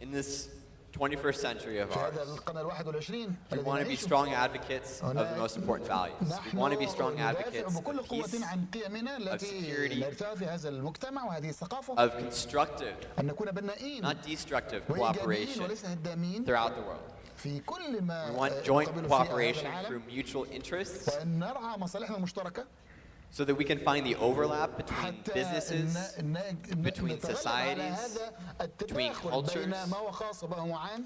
in this 21st century of في هذا ours, القرن الواحد والعشرين we want to be strong advocates of the most important values. We want to be strong advocates بكل of قوة peace, عن قيمنا التي security, نرثاها في هذا المجتمع وهذه الثقافة of constructive, أن نكون بنائين not destructive وإيجابيين cooperation وليس هدامين throughout the world. في كل ما We want joint نقابله في هذا cooperation العالم through mutual interests وأن نرعى مصالحنا المشتركة so that we can find the overlap between حتى businesses, between نتغلب على societies, هذا between التداخل بين cultures, ما هو خاص وما هو عام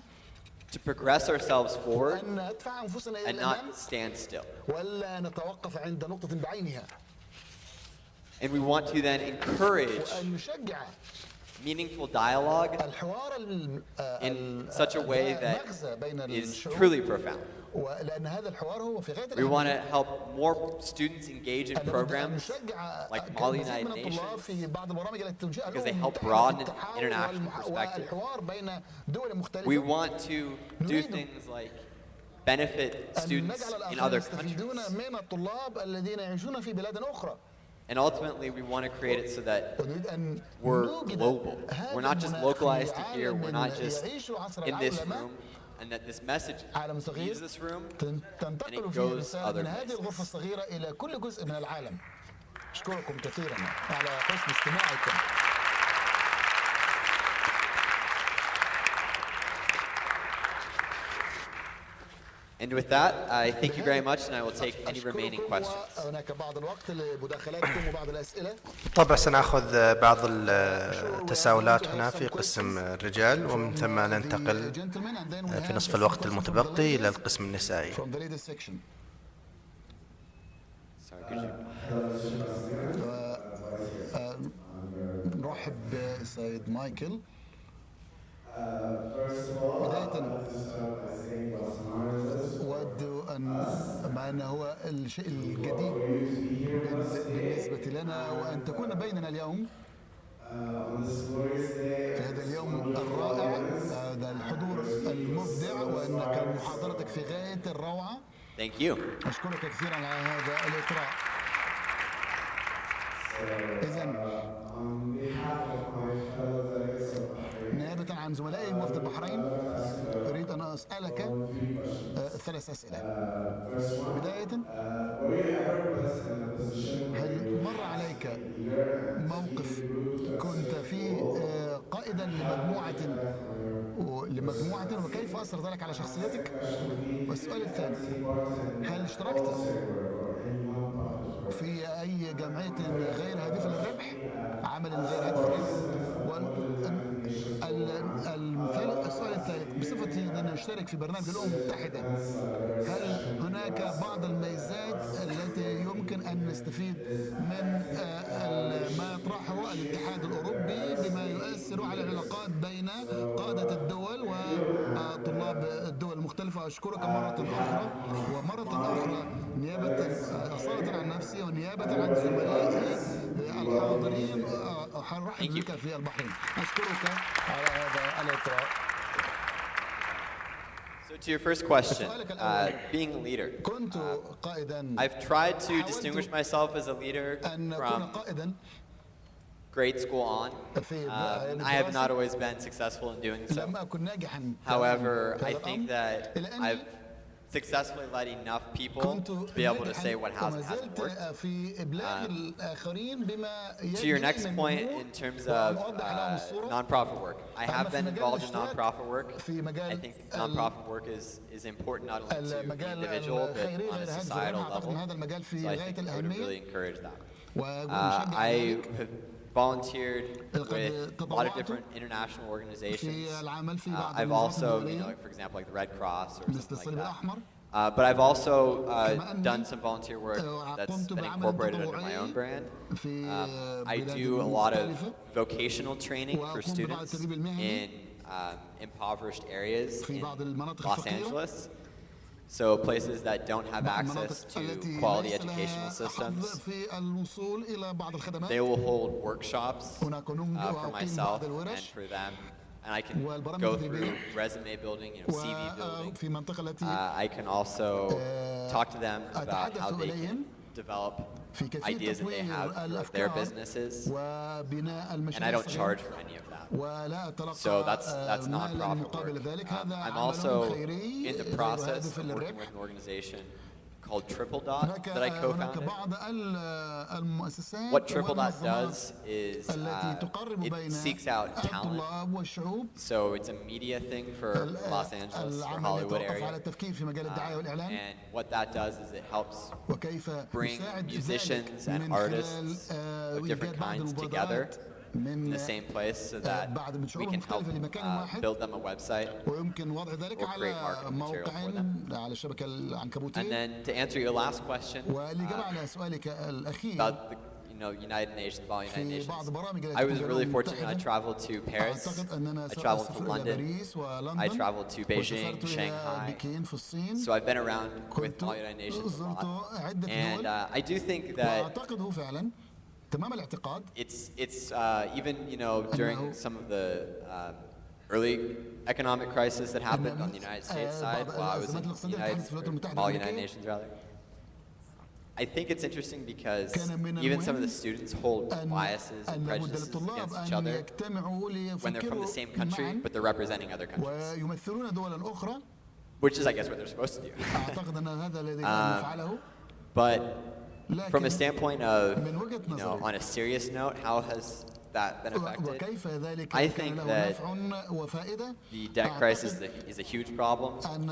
to progress ourselves forward وأن ندفع أنفسنا إلى and الأمام not stand still. ولا نتوقف عند نقطة بعينها And we want to then encourage وأن نشجع meaningful dialogue الحوار in such a way that المغزى بين is الشعوب truly profound. ولأن هذا الحوار هو في غاية We want الأهمية. to help more students engage in أن programs نشجع like Mali كثير United من الطلاب Nations في بعض البرامج التي تنشئها because they الأمم help المتحدة broaden في التحاور international perspective. والحوار بين دول مختلفة. We want to do things like benefit أن students نجعل in الآخرين other يستفيدون countries. من الطلاب الذين يعيشون في بلاد أخرى. And ultimately, we want to create it so that ونريد أن we're نوجد global. هذا We're not just المناخ localized في to here. We're عالم not just يعيش عصر in this العولمة. room, and that this message عالم صغير leaves this room تنتقل and it فيه goes الرسالة other من هذه places. الغرفة الصغيرة إلى كل جزء من العالم. أشكركم كثيرا على حسن استماعكم. And with that, I thank you very much, and I will take any remaining questions. هناك بعض الوقت لمداخلاتكم وبعض الأسئلة. طبعا سنأخذ بعض التساؤلات هنا في قسم الرجال ومن ثم ننتقل في نصف الوقت المتبقي إلى القسم النسائي. From the ladies section. Sorry, could you? نرحب بالسيد مايكل. بداية أود أن مع أنه هو الشيء الجديد بالنسبة لنا وأن تكون بيننا اليوم في هذا اليوم الرائع هذا الحضور المبدع وأنك محاضرتك في غاية الروعة. Thank you. أشكرك كثيرا على هذا الإطراء. إذن نيابة عن زملائي وفد البحرين أريد أن أسألك ثلاث أسئلة. بداية هل مر عليك موقف كنت فيه قائدا لمجموعة وكيف أثر ذلك على شخصيتك؟ والسؤال الثاني هل اشتركت في أي جمعية غير هادفة للربح عمل غير هادف للربح؟ السؤال الثالث بصفتي أننا نشترك في برنامج الأمم المتحدة هل هناك بعض الميزات التي يمكن أن نستفيد من ما يطرحه الاتحاد الأوروبي بما يؤثر على العلاقات بين قادة الدول وطلاب الدول المختلفة؟ أشكرك مرة أخرى نيابة أصالة عن نفسي ونيابة عن زملائي الحاضرين أرحب بك في البحرين. أشكرك على هذا الإطراء. So to your first question, being a leader, I've tried to distinguish myself as a leader from grade school on. I have not always been successful in doing so. However, I think that I've successfully led enough people to be able to say what has and hasn't worked. To your next point in terms of nonprofit work, I have been involved in nonprofit work. I think nonprofit work is important not only to the individual but on a societal level. So I think I would really encourage that. I have volunteered with a lot of different international organizations. I've also, for example, like the Red Cross or something like that. But I've also done some volunteer work that's been incorporated under my own brand. I do a lot of vocational training for students in impoverished areres in Los Angeles. So places that don't have access to quality educational systems. They will hold workshops for myself and for them. And I can go through resume building, CV building. I can also talk to them about how they can develop في كيفية ideas that they have تطوير for their الأفكار businesses, وبناء and I المشاريع don't charge for any of that. ولا أتلقى So that's مالا non-profit مقابل work. ذلك. هذا I'm عمل also خيري in the غير process هادف of working للربح. with an organization called Triple Dot that I هناك co-founded. بعض المؤسسات What Triple Dot والمنظمات does is التي تقرب it بين seeks out talent. الطلاب والشعوب. So it's a media thing for Los Angeles, for العمل Hollywood يتوقف على area. التفكير في مجال الدعاية والإعلان. And what that does is it helps وكيف bring يساعد musicians ذلك and من خلال artists of different إيجاد بعض kinds together المبادرات in من the same place so that بعض من we شعوب can help مختلفة لمكان واحد. build them a website. ويمكن وضع ذلك Or create على marketing material for موقع على الشبكة And العنكبوتية. then to answer your last question والإجابة على سؤالك الأخير about the United Nations, United في بعض Nations. برامج I was الأمم really fortunate. I المتحدة. traveled to Paris. أعتقد أننا I traveled to سأسافر إلى London. باريس ولندن. I traveled to Beijing, وسافرت إلى Shanghai. بكين في الصين. So I've been around with كنت all United Nations a زرت lot. عدة And دول. I do think that وأعتقد هو فعلا تمام الاعتقاد it's even during some of the early economic crisis that happened on the United States side while I was in all United Nations rather. I think it's interesting because even some of the students hold biases and prejudices against each other when they're from the same country but they're representing other countries. ويمثلون دولا أخرى. Which is, I guess, what they're supposed to do. أعتقد أن هذا الذي نفعله. But from a standpoint of, من وجهة نظري on a serious note, how has that been affected? وكيف ذلك I كان think له that نفع وفائدة. the debt crisis is a huge problem. أن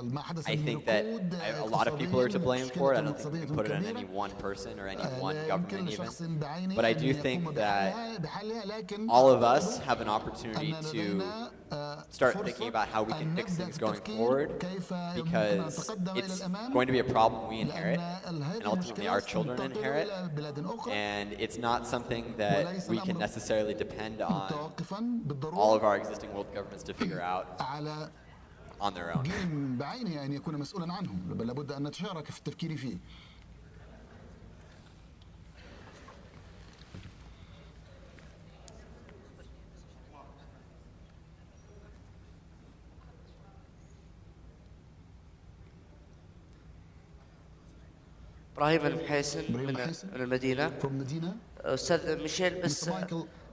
ما حدث I من think that ركود a lot of people are to blame for it. I don't think we مشكلة can put it on كبيرة. any one person or any one لا government يمكن even. لشخص بعينه But I أن do يقوم think that بحلها، لكن all of us have an opportunity أن to لدينا start فرصة thinking about how we can أن fix نبدأ things في going التفكير forward كيف يمكن أن because نتقدم إلى it's الأمام. going to be a problem we inherit لأن هذه and ultimately our المشكلة children ستنتقل inherit, إلى بلاد أخرى and it's not something that وليس we can الأمر necessarily depend on متوقفا all بالضرورة of our existing world governments to figure out على on their own. جيل بعينه أن يكون مسؤولا عنهم، بل لابد أن نتشارك في التفكير فيه. إبراهيم المحيسن من المدينة. أستاذ ميشيل، بس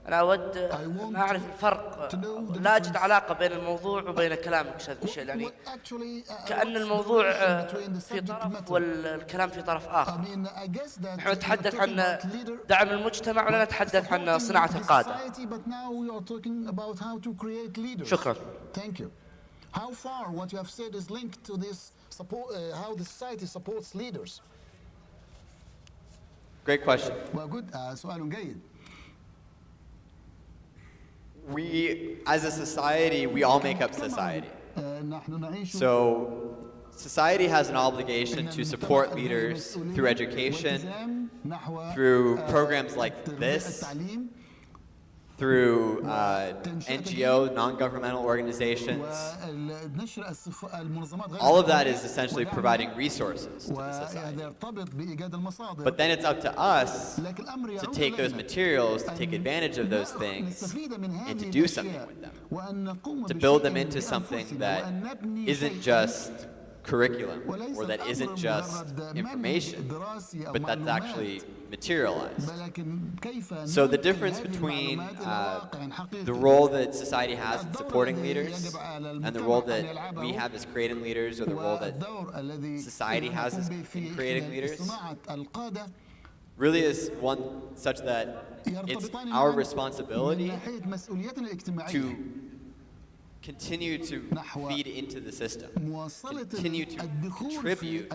أنا أود أن أعرف الفرق، لا أجد علاقة بين الموضوع وبين كلامك أستاذ ميشيل، يعني كأن الموضوع في طرف والكلام في طرف آخر. نحن نتحدث عن دعم المجتمع ولا نتحدث عن صناعة القادة. شكرا. How far what you have said is linked to this support, how the society supports leaders? Great question. Well, good. سؤال جيد. We, as a society, we all make up society. So society has an obligation to support leaders through education, through programs like this, through NGO, non-governmental organizations. All of that is essentially providing resources to the society. But then it's up to us to take those materials, to take advantage of those things, and to do something with them. To build them into something that isn't just curriculum, or that isn't just information, but that's actually materialized. So the difference between the role that society has in supporting leaders and the role that we have as creating leaders, or the role that society has in creating leaders, really is one such that it's our responsibility to continue to feed into the system, continue to contribute,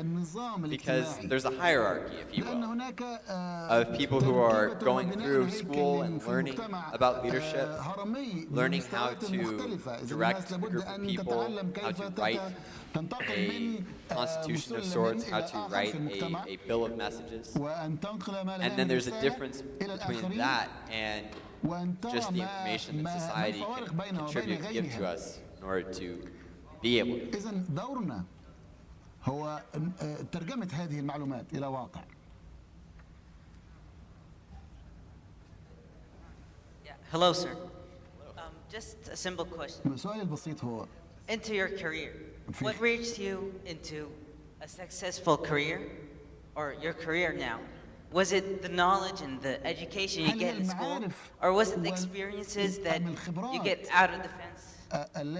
because there's a hierarchy, if you will, of people who are going through school and learning about leadership, learning how to direct a group of people, how to write a constitution of sorts, how to write a bill of messages. And then there's a difference between that and just the information that society can contribute and give to us in order to be able to. إذن دورنا هو ترجمة هذه المعلومات إلى واقع. Hello, sir. Just a simple question. سؤالي البسيط هو Into your career, what reached you into a successful career, or your career now, was it the knowledge and the education you get in school, or was it the experiences that you get out of the fence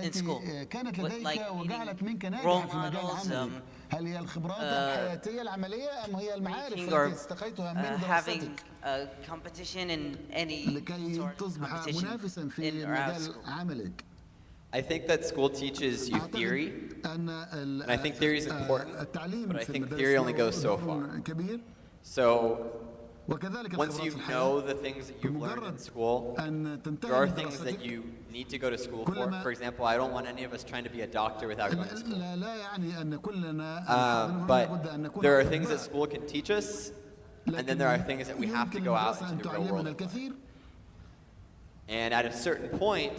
in school? كانت With, لديك like وجعلت منك role ناجحا في مجال models, عملك. هل هي الخبرات الحياتية العملية أم هي المعارف reaching التي or استقيتها من having دراستك a competition in any لكي sort of تصبح competition منافسا في in or out of مجال school? عملك؟ I think that school teaches you theory, and I think theory is important, but I think theory only goes so far. So once you know the things that you've learned in school, there are things that you need to go to school for. For example, I don't want any of us trying to be a doctor without going to school. But there are things that school can teach us, and then there are things that we have to go out into the real world. And at a certain point,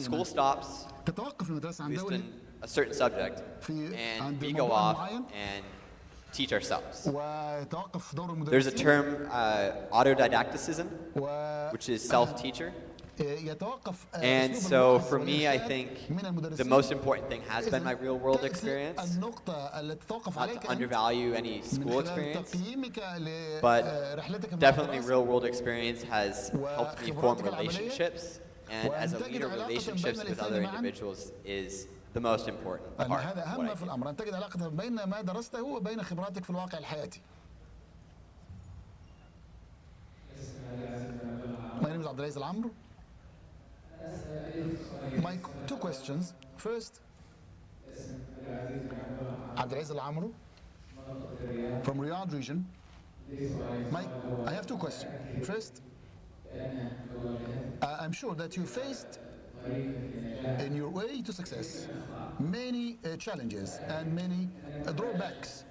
school stops, at least in a certain subject, and we go off and teach ourselves. There's a term, autodidacticism, which is self-teacher. And so for me, I think the most important thing has been my real-world experience. Not to undervalue any school experience, but definitely real-world experience has helped me form relationships. And as a leader, relationships with other individuals is the most important part. هذا أهم في الأمر أن تجد علاقة بين ما درسته وبين خبراتك في الواقع الحياتي. My name is Abdulaziz Al-Amr. My two questions. First, Abdulaziz Al-Amr from Riyadh region. I have two questions. First, I'm sure that you faced in your way to success many challenges and many drawbacks.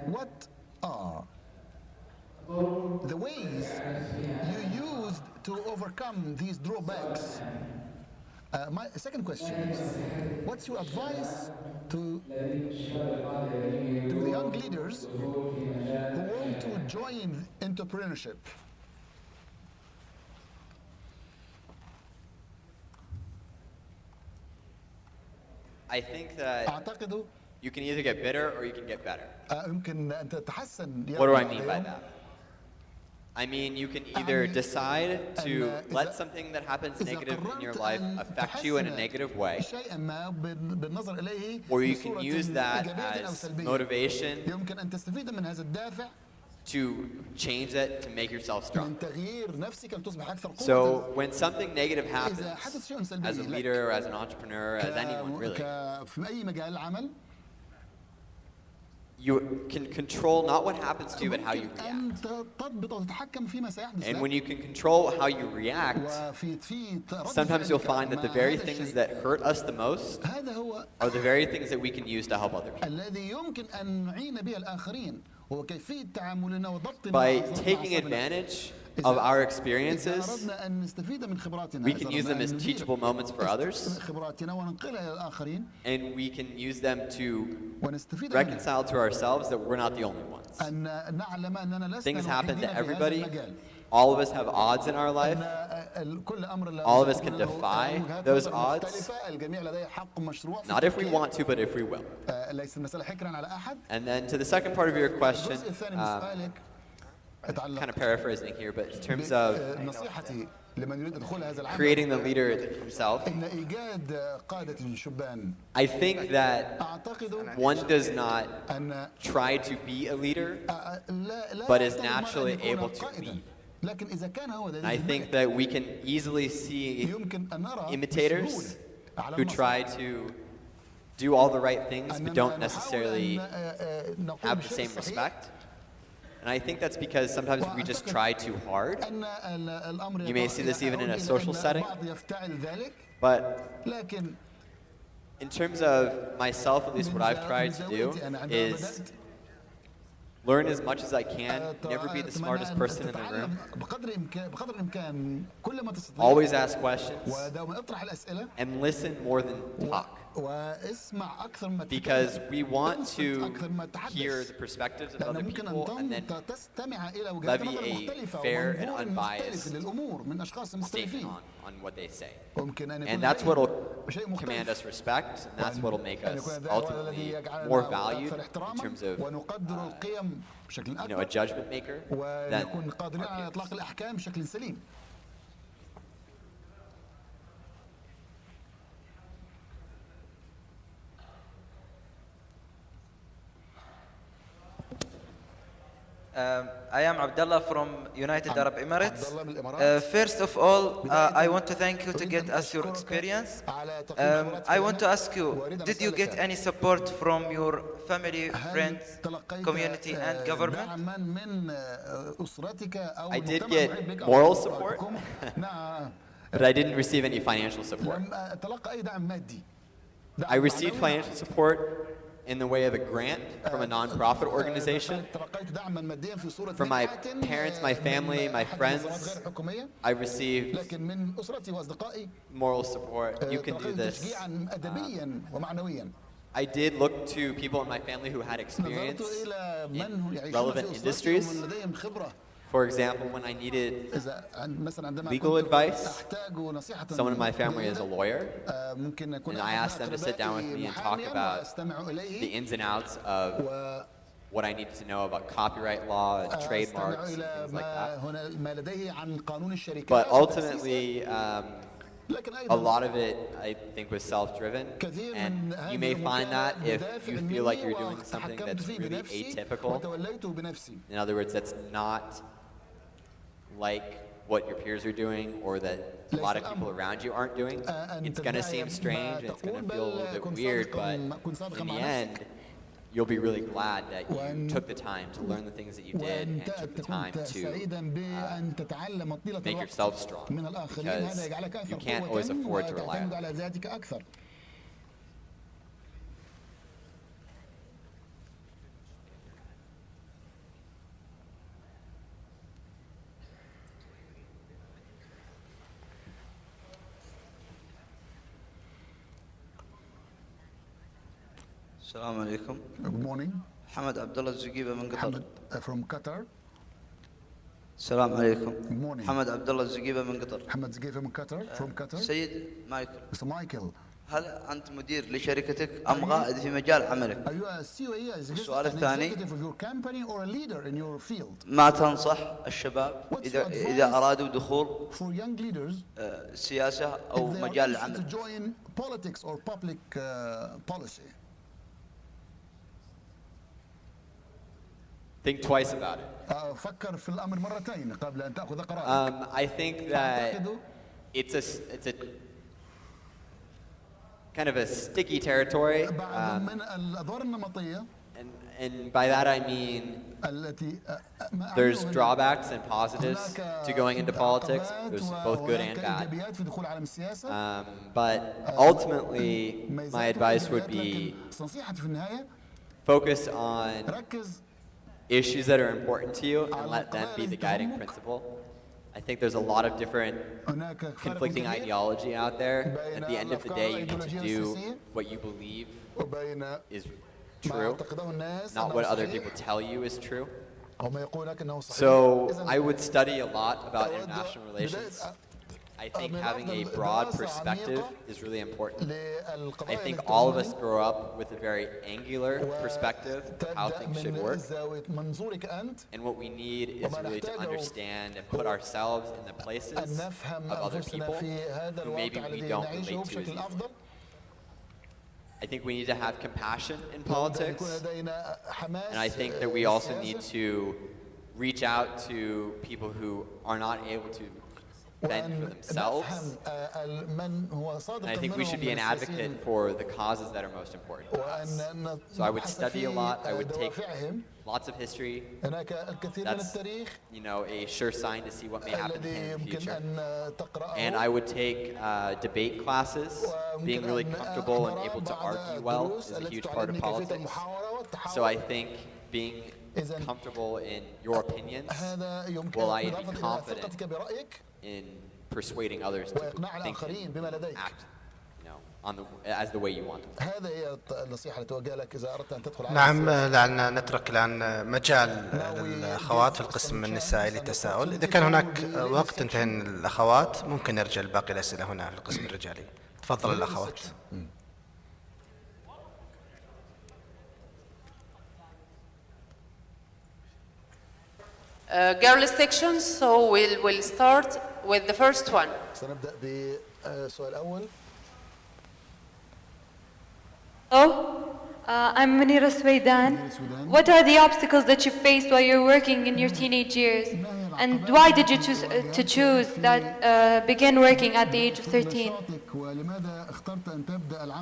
What are the ways you used to overcome these drawbacks? My second question is, what's your advice to the young leaders who want to join entrepreneurship? I think that you can either get bitter or you can get better. What do I mean by that? I mean, you can either decide to let something that happens negative in your life affect you in a negative way, or you can use that as motivation to change it to make yourself strong. So when something negative happens, as a leader or as an entrepreneur, as anyone really, you can control not what happens to you, but how you react. And when you can control how you react, sometimes you'll find that the very things that hurt us the most are the very things that we can use to help other people. By taking advantage of our experiences, we can use them as teachable moments for others, and we can use them to reconcile to ourselves that we're not the only ones. Things happen to everybody. All of us have odds in our life. All of us can defy those odds. Not if we want to, but if we will. And then to the second part of your question, kind of paraphrasing here, but in terms of creating the leader himself, I think that one does not try to be a leader, but is naturally able to lead. And I think that we can easily see imitators who try to do all the right things but don't necessarily have the same respect. And I think that's because sometimes we just try too hard. You may see this even in a social setting. But in terms of myself, at least what I've tried to do is learn as much as I can, never be the smartest person in the room. Always ask questions and listen more than talk. because we want to hear the perspectives of other people and then levy a fair and unbiased statement on what they say. And that's what will command us respect, and that's what will make us ultimately more valued in terms of a judgment maker than our peers. I am Abdullah from United Arab Emirates. First of all, I want to thank you to get us your experience. I want to ask you, did you get any support from your family, friends, community and government? I did get moral support, but I didn't receive any financial support. I received financial support in the way of a grant from a non-profit organization. From my parents, my family, my friends, I received moral support. You can do this. I did look to people in my family who had experience in relevant industries. For example, when I needed legal advice, someone in my family is a lawyer, and I asked them to sit down with me and talk about the ins and outs of what I needed to know about copyright law and trademarks and things like that. But ultimately, a lot of it, I think, was self-driven, and you may find that if you feel like you're doing something that's really atypical. In other words, that's not like what your peers are doing or that a lot of people around you aren't doing. It's going to seem strange, and it's going to feel a little bit weird, but in the end, you'll be really glad that you took the time to learn the things that you did and took the time to make yourself strong, because you can't always afford to rely on it. السلام عليكم. Good morning. محمد عبد الله الزقيبة من قطر. From Qatar. السلام عليكم. Good morning. محمد عبد الله الزقيبة من قطر. محمد زقيبة من قطر. From Qatar. سيد مايكل. Mr. Michael. هل أنت مدير لشركتك أم قائد في مجال عملك؟ Are you a CEO, السؤال الثاني، executive of your company or a leader in your field? ما تنصح الشباب إذا أرادوا دخول for young leaders سياسة أو مجال العمل؟ to join politics or public policy? Think twice about it. فكر في الأمر مرتين قبل أن تأخذ قرارك. I think that it's a kind of a sticky territory. من الأدوار النمطية. And by that I mean there's drawbacks and positives to going into politics. There's both good and bad. But ultimately, my advice would be focus on issues that are important to you and let them be the guiding principle. I think there's a lot of different conflicting ideology out there. At the end of the day, you need to do what you believe is true, not what other people tell you is true. So I would study a lot about international relations. I think having a broad perspective is really important. I think all of us grow up with a very angular perspective of how things should work. And what we need is really to understand and put ourselves in the places of other people who maybe we don't relate to as easily. I think we need to have compassion in politics. And I think that we also need to reach out to people who are not able to fend for themselves. And I think we should be an advocate for the causes that are most important to us. So I would study a lot. I would take lots of history. That's, a sure sign to see what may happen in the future. And I would take debate classes. Being really comfortable and able to argue well is a huge part of politics. So I think being comfortable in your opinions will allow you to be confident in persuading others to think and act, as the way you want. هذا هي النصيحة اللي توجه لك إذا أردت أن تدخل على نعم، لعلنا نترك الآن مجال للأخوات في القسم النسائي للتساؤل. إذا كان هناك وقت انتهى الأخوات ممكن نرجع لباقي الأسئلة هنا في القسم الرجالي. تفضل الأخوات. Girls section, so we'll start with the first one. سنبدأ بالسؤال الأول. I'm Munira Swaydan. What are the obstacles that you faced while you're working in your teenage years? And why did you choose that begin working at the age of 13?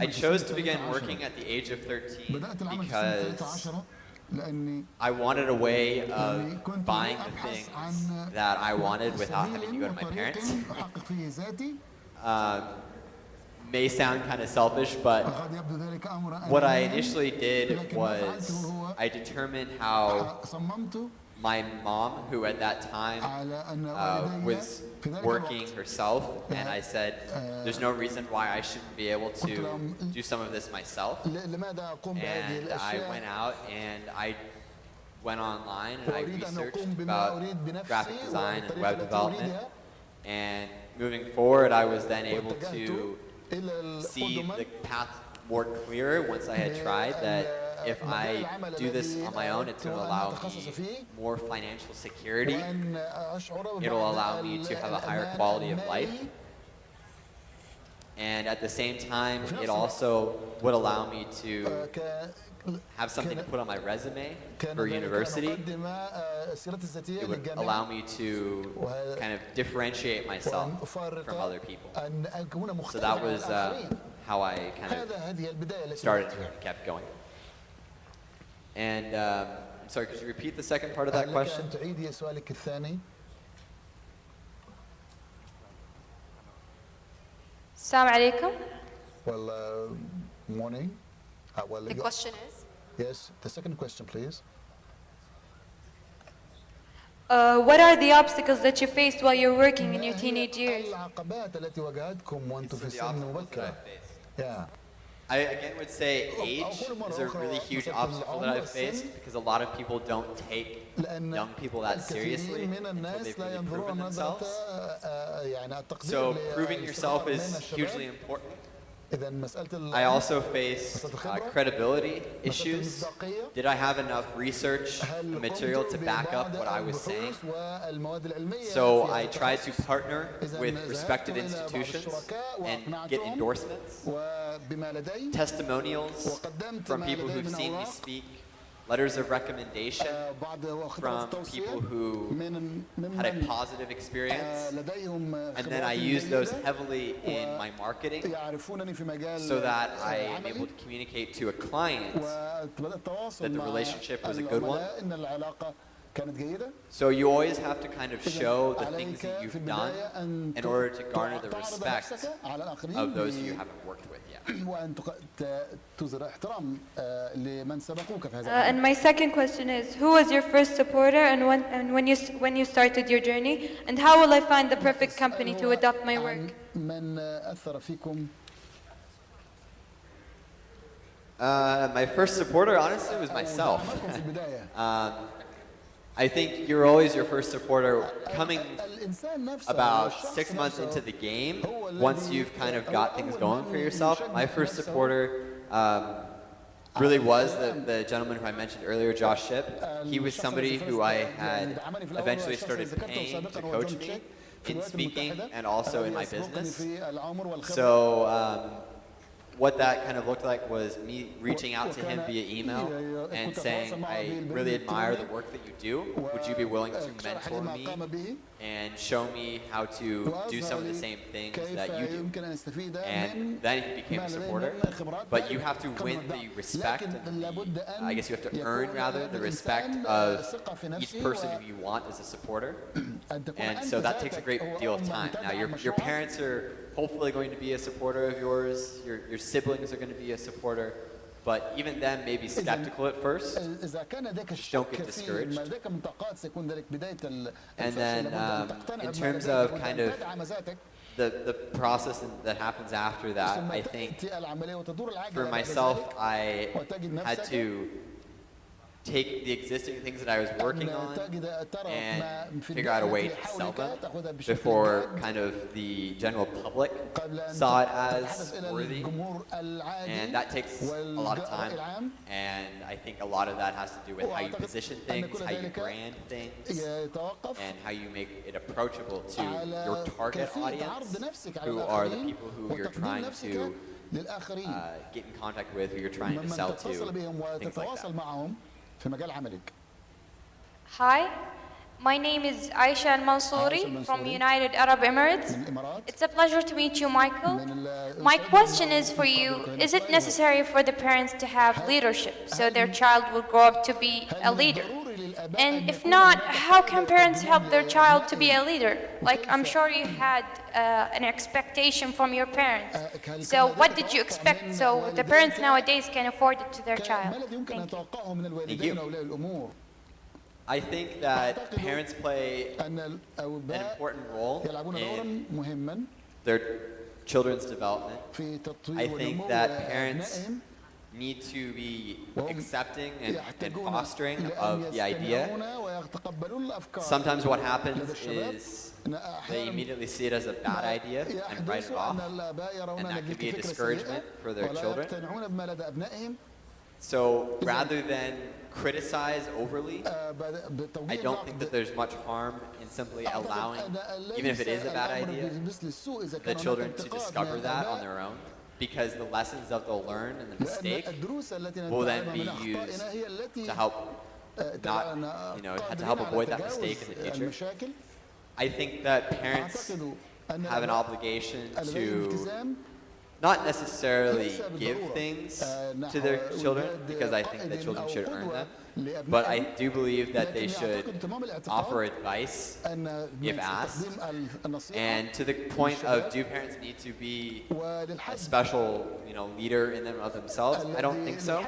I chose to begin working at the age of 13 because I wanted a way of buying the things that I wanted without having to go to my parents. May sound kind of selfish, but what I initially did was I determined how my mom, who at that time was working herself, and I said, there's no reason why I shouldn't be able to do some of this myself. And I went out and I went online and I researched about graphic design and web development. And moving forward, I was then able to see the path more clearer once I had tried that if I do this on my own, it's going to allow me more financial security. It'll allow me to have a higher quality of life. And at the same time, it also would allow me to have something to put on my resume for university. It would allow me to kind of differentiate myself from other people. So that was how I kind of started and kept going. And sorry, could you repeat the second part of that question? Assalamu alaikum. Well, morning. The question is? Yes, the second question, please. What are the obstacles that you faced while you're working in your teenage years? Yeah. I again would say age is a really huge obstacle that I've faced because a lot of people don't take young people that seriously until they've really proven themselves. So proving yourself is hugely important. I also faced credibility issues. Did I have enough research material to back up what I was saying? So I tried to partner with respected institutions and get endorsements, testimonials from people who've seen me speak, letters of recommendation from people who had a positive experience, and then I use those heavily in my marketing so that I am able to communicate to a client that the relationship was a good one. So you always have to kind of show the things that you've done in order to garner the respect of those who you haven't worked with yet. And my second question is, who was your first supporter and when you started your journey? And how will I find the perfect company to adopt my work? My first supporter, honestly, was myself. I think you're always your first supporter coming about 6 months into the game. Once you've kind of got things going for yourself, my first supporter really was the gentleman who I mentioned earlier, Josh Ship. He was somebody who I had eventually started paying to coach me in speaking and also in my business. So what that kind of looked like was me reaching out to him via email and saying, I really admire the work that you do. Would you be willing to mentor me and show me how to do some of the same things that you do? And then he became a supporter. But you have to win the respect, and I guess you have to earn, rather, the respect of each person who you want as a supporter. And so that takes a great deal of time. Now, your parents are hopefully going to be a supporter of yours. Your siblings are going to be a supporter. But even them may be skeptical at first. Just don't get discouraged. And then in terms of kind of the process that happens after that, I think for myself, I had to take the existing things that I was working on and figure out a way to sell them before kind of the general public saw it as worthy. And that takes a lot of time. And I think a lot of that has to do with how you position things, how you brand things, and how you make it approachable to your target audience, who are the people who you're trying to get in contact with, who you're trying to sell to, things like that. في مجال عملك. Hi, my name is Aisha Al-Mansouri from United Arab Emirates. It's a pleasure to meet you, Michael. My question is for you, is it necessary for the parents to have leadership so their child will grow up to be a leader? And if not, how can parents help their child to be a leader? Like, I'm sure you had an expectation from your parents. So what did you expect so the parents nowadays can afford it to their child? Thank you. Thank you. I think that parents play an important role in their children's development. I think that parents need to be accepting and fostering of the idea. Sometimes what happens is they immediately see it as a bad idea and write it off, and that can be a discouragement for their children. So rather than criticize overly, I don't think that there's much harm in simply allowing, even if it is a bad idea, the children to discover that on their own. Because the lessons that they'll learn and the mistake will then be used to help to help avoid that mistake in the future. I think that parents have an obligation to not necessarily give things to their children, because I think that children should earn them, but I do believe that they should offer advice if asked. And to the point of, do parents need to be a special, leader in them of themselves? I don't think so.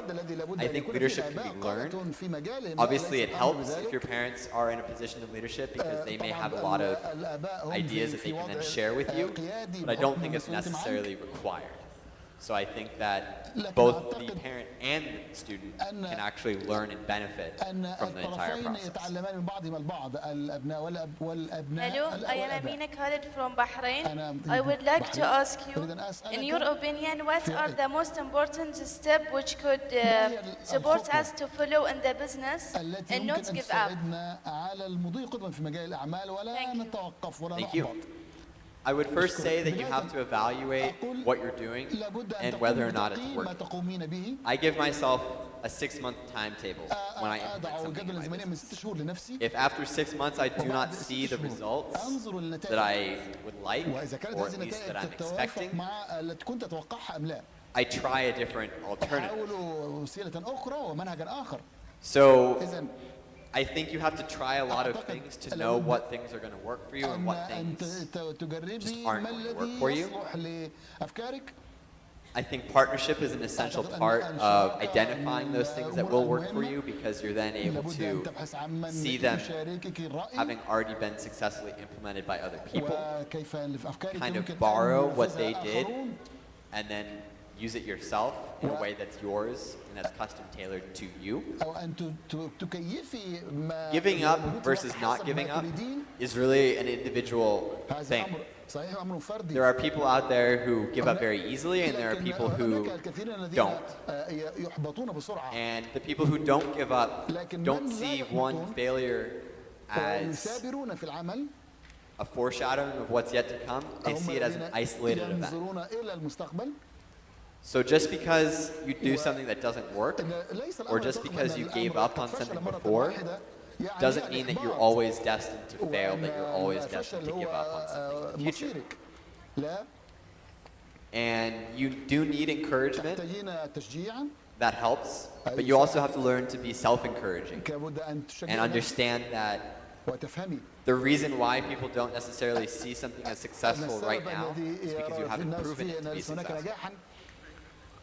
I think leadership can be learned. Obviously, it helps if your parents are in a position of leadership, because they may have a lot of ideas that they can then share with you, but I don't think it's necessarily required. So I think that both the parent and the student can actually learn and benefit from the entire process. Hello, I am Amina Khalid from Bahrain. I would like to ask you, in your opinion, what are the most important steps which could support us to follow in the business and not give up? Thank you. I would first say that you have to evaluate what you're doing and whether or not it's working. I give myself a 6-month timetable when I implement something in my business. If after 6 months I do not see the results that I would like, or at least that I'm expecting, I try a different alternative. So I think you have to try a lot of things to know what things are going to work for you and what things just aren't going to work for you. I think partnership is an essential part of identifying those things that will work for you, because you're then able to see them having already been successfully implemented by other people, kind of borrow what they did, and then use it yourself in a way that's yours and that's custom tailored to you. Giving up versus not giving up is really an individual thing. There are people out there who give up very easily, and there are people who don't. And the people who don't give up don't see one failure as a foreshadowing of what's yet to come. They see it as an isolated event. So just because you do something that doesn't work, or just because you gave up on something before, doesn't mean that you're always destined to fail, that you're always destined to give up on something in the future. And you do need encouragement. That helps. But you also have to learn to be self-encouraging and understand that the reason why people don't necessarily see something as successful right now is because you haven't proven it to be successful.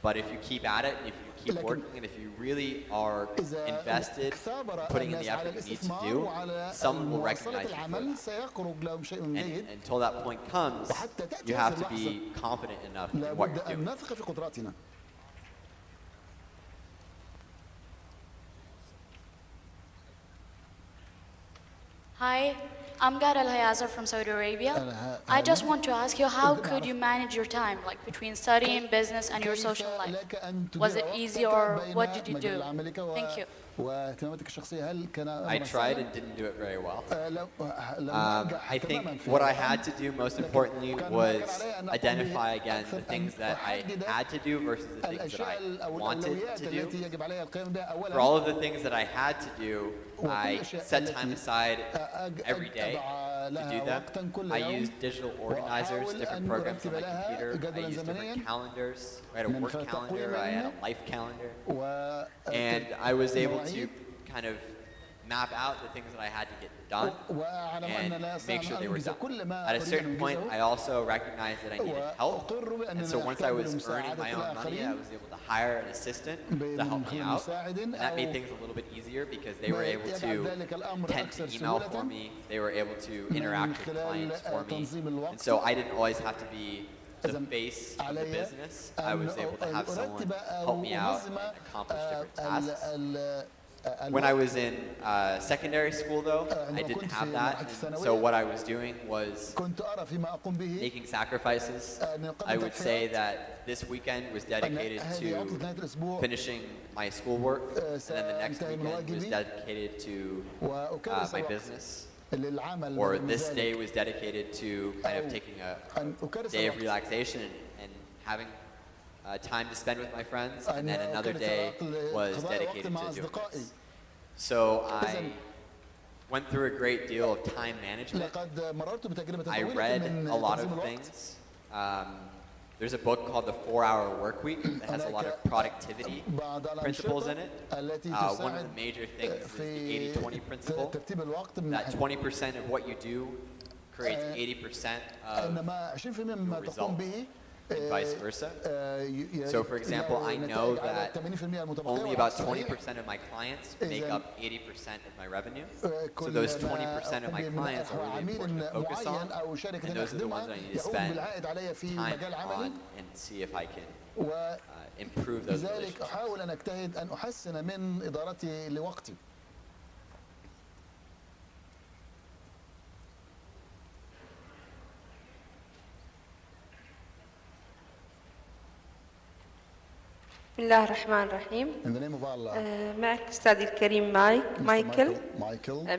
But if you keep at it, if you keep working, and if you really are invested, putting in the effort you need to do, someone will recognize you for that. And until that point comes, you have to be confident enough in what you're doing. Hi, I'm Gara Al-Hayaza from Saudi Arabia. I just want to ask you, how could you manage your time, like between studying, business, and your social life? Was it easy, or what did you do? Thank you. I tried and didn't do it very well. I think what I had to do most importantly was identify again the things that I had to do versus the things that I wanted to do. For all of the things that I had to do, I set time aside every day to do them. I used digital organizers, different programs on my computer. I used different calendars. I had a work calendar, I had a life calendar. And I was able to kind of map out the things that I had to get done and make sure they were done. At a certain point, I also recognized that I needed help. And so once I was earning my own money, I was able to hire an assistant to help me out. And that made things a little bit easier because they were able to tend to email for me. They were able to interact with clients for me. And so I didn't always have to be the face of the business. I was able to have someone help me out and accomplish different tasks. When I was in secondary school, though, I didn't have that. And so what I was doing was making sacrifices. I would say that this weekend was dedicated to finishing my schoolwork, and then the next weekend was dedicated to my business. Or this day was dedicated to kind of taking a day of relaxation and having time to spend with my friends, and then another day was dedicated to doing this. So I went through a great deal of time management. I read a lot of things. There's a book called The 4-Hour Workweek that has a lot of productivity principles in it. One of the major things is the 80-20 principle, that 20% of what you do creates 80% of your results. And vice versa. So for example, I know that only about 20% of my clients make up 80% of my revenue. So those 20% of my clients are really important to focus on, and those are the ones that I need to spend time on and see if I can improve those relationships. بسم الله الرحمن الرحيم. معك أستاذي الكريم مايكل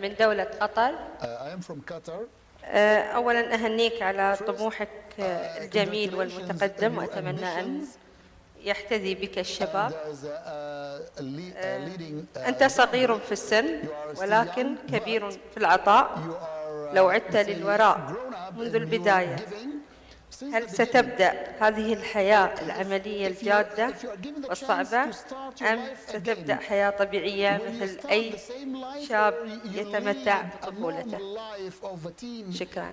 من دولة قطر. أولا أهنيك على طموحك الجميل والمتقدم، وأتمنى أن يحتذي بك الشباب. أنت صغير في السن ولكن كبير في العطاء. لو عدت للوراء منذ البداية، هل ستبدأ هذه الحياة العملية الجادة والصعبة، أم ستبدأ حياة طبيعية مثل أي شاب يتمتع بطفولته؟ شكرا.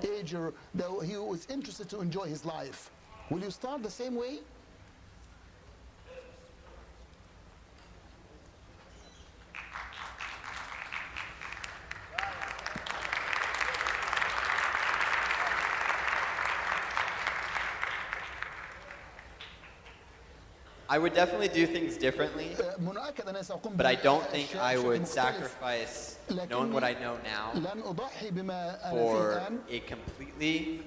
I would definitely do things differently, but I don't think I would sacrifice knowing what I know now for a completely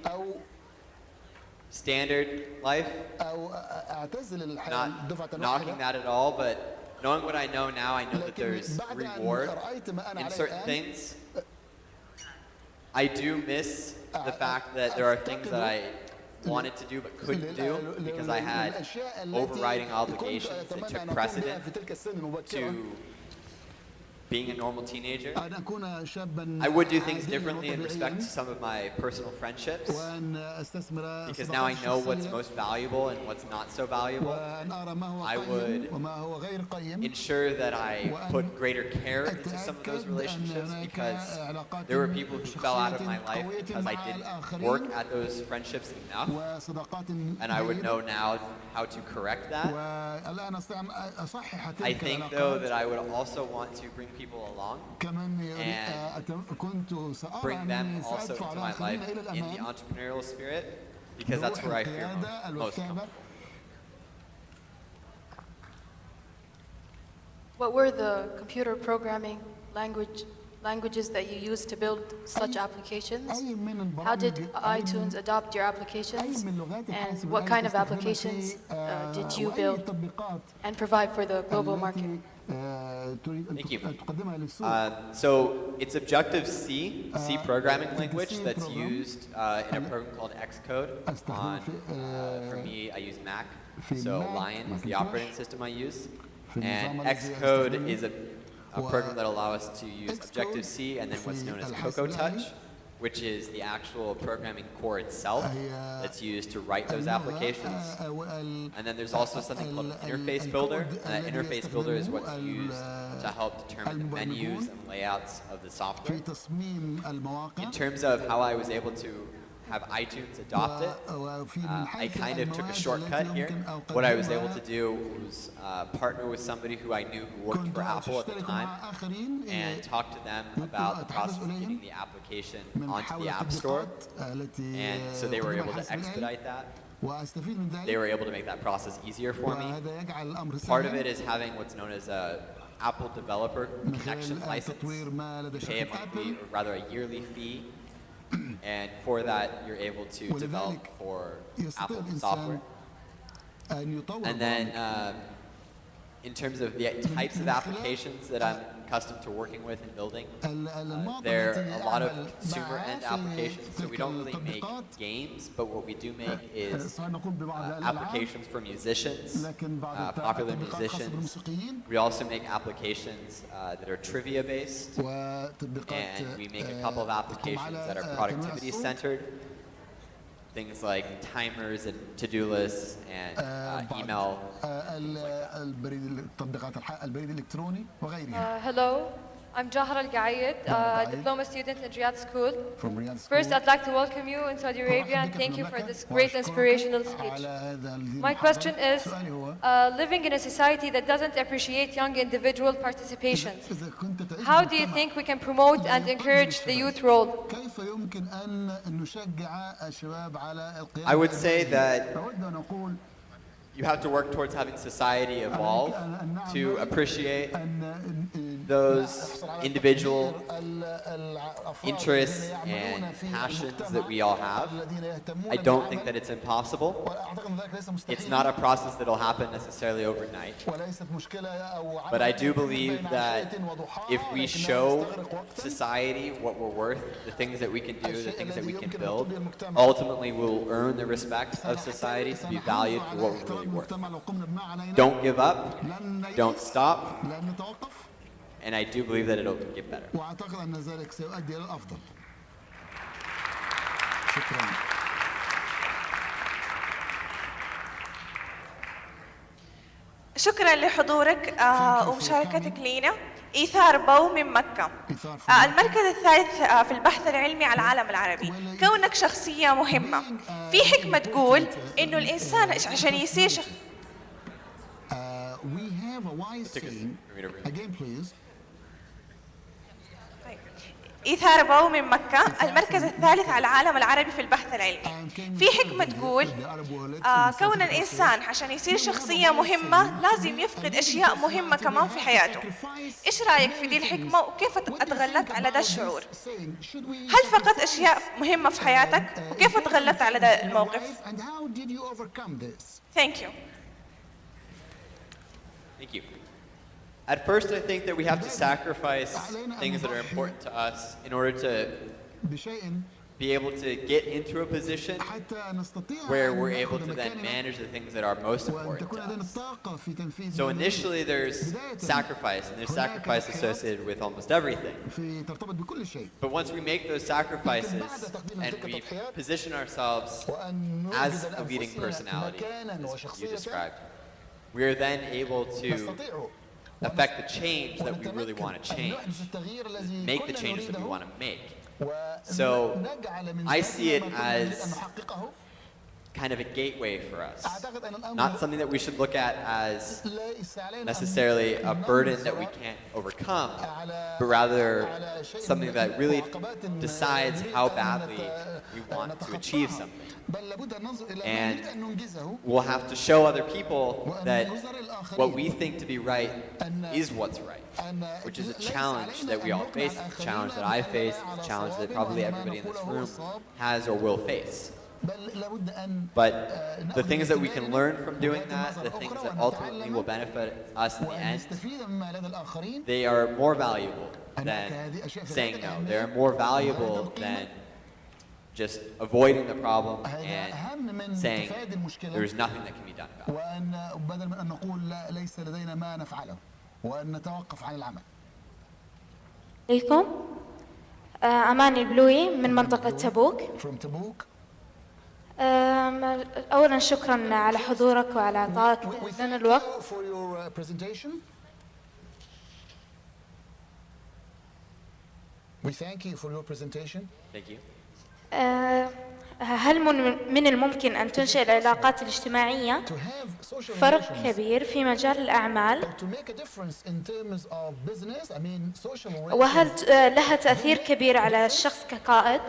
standard life. Not knocking that at all, but knowing what I know now, I know that there's reward in certain things. I do miss the fact that there are things that I wanted to do but couldn't do because I had overriding obligations that took precedent to being a normal teenager, أن أكون شابا I would do things differently in respect to some of my personal friendships, وأن أستثمر because now I know what's most valuable and what's not so valuable. وأن أرى ما هو I قيم would وما هو غير قيم. ensure that I put greater care into some of those relationships, because there were people who fell out of my life because I didn't work at those friendships enough, and I would know now how to correct that. I think though that I would also want to bring people along and bring them also into my life in the entrepreneurial spirit, because that's where I feel most comfortable. What were the computer programming languages that you used to build such applications? How did iTunes adopt your applications? And what kind of applications did you build and provide for the global market? Thank you. So it's Objective-C, C programming language that's used in a program called Xcode. For me, I use Mac, so Lion is the operating system I use. And Xcode is a program that allows us to use Objective-C and then what's known as Cocoa Touch, which is the actual programming core itself that's used to write those applications. And then there's also something called an interface builder, and that interface builder is what's used to help determine the menus and layouts of the software. In terms of how I was able to have iTunes adopt it, I kind of took a shortcut here. What I was able to do was partner with somebody who I knew who worked for Apple at the time and talk to them about the process of getting the application onto the App Store. And so they were able to expedite that. They were able to make that process easier for me. Part of it is having what's known as a Apple Developer Connection License. You pay a monthly, or rather a yearly fee. And for that, you're able to develop for Apple software. And then in terms of the types of applications that I'm accustomed to working with and building, there are a lot of consumer-end applications, so we don't really make games, but what we do make is applications for musicians, popular musicians. We also make applications that are trivia-based, and we make a couple of applications that are productivity-centered. Things like timers and to-do lists and email. Hello, I'm Jahra Al-Gaayed, a diploma student in Riyadh School. First, I'd like to welcome you in Saudi Arabia and thank you for this great inspirational speech. My question is, living in a society that doesn't appreciate young individual participation, how do you think we can promote and encourage the youth role? I would say that you have to work towards having society evolve to appreciate those individual interests and passions that we all have. I don't think that it's impossible. It's not a process that'll happen necessarily overnight. But I do believe that if we show society what we're worth, the things that we can do, the things that we can build, ultimately we'll earn the respect of society to be valued for what we're really worth. Don't give up, don't stop, and I do believe that it'll get better. شكرا لحضورك ومشاركتك لينا. إيثار بو من مكة. المركز الثالث في البحث العلمي على العالم العربي. كونك شخصية مهمة، في حكمة تقول إنه الإنسان عشان يصير إيثار بو من مكة، المركز الثالث على العالم العربي في البحث العلمي. في حكمة تقول كون الإنسان عشان يصير شخصية مهمة لازم يفقد أشياء مهمة كمان في حياته. إيش رأيك في دي الحكمة وكيف تغلبت على ده الشعور؟ هل فقدت أشياء مهمة في حياتك وكيف تغلبت على ده الموقف؟ Thank you. Thank you. At first, I think that we have to sacrifice things that are important to us in order to be able to get into a position where we're able to then manage the things that are most important to us. So initially there's sacrifice, and there's sacrifice associated with almost everything. But once we make those sacrifices and we position ourselves as a leading personality, as you described, we are then able to affect the change that we really want to change, make the changes that we want to make. So I see it as kind of a gateway for us, not something that we should look at as necessarily a burden that we can't overcome, but rather something that really decides how badly we want to achieve something. And we'll have to show other people that what we think to be right is what's right, which is a challenge that we all face, it's a challenge that I face, it's a challenge that probably everybody in this room has or will face. But the things that we can learn from doing that, the things that ultimately will benefit us in the end, they are more valuable than saying no. They are more valuable than just avoiding the problem and saying there's nothing that can be done about it. ليكم أمان البلوي من منطقة تبوك. أولا شكرا على حضورك وعلى إعطائك لنا الوقت. We thank you for your presentation. Thank you. هل من الممكن أن تنشئ العلاقات الاجتماعية فرق كبير في مجال الأعمال؟ وهل لها تأثير كبير على الشخص كقائد؟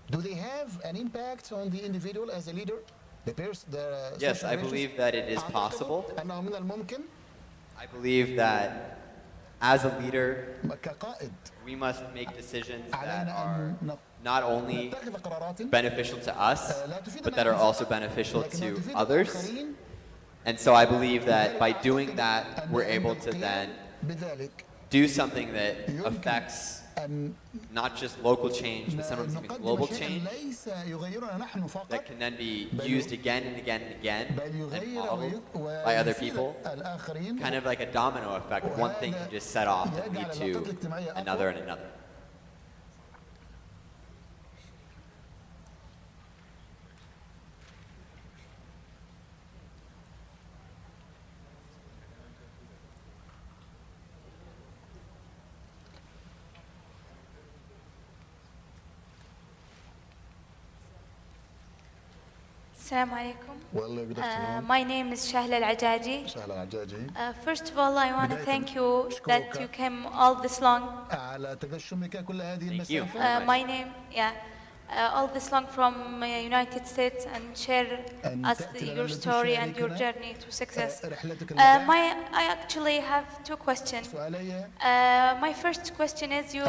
Do they have an impact on the individual as a leader? Yes, I believe that it is possible. I believe that as a leader, we must make decisions that are not only beneficial to us, but that are also beneficial to others. And so I believe that by doing that, we're able to then do something that affects not just local change, but sometimes even global change that can then be used again and again and again and modeled by other people. Kind of like a domino effect. One thing can just set off and lead to another and another. السلام عليكم. My name is Shahla Al-Ajaji. First of all, I want to thank you that you came all this long. Thank you. My name, all this long from United States and share us your story and your journey to success. I actually have two questions. My first question is you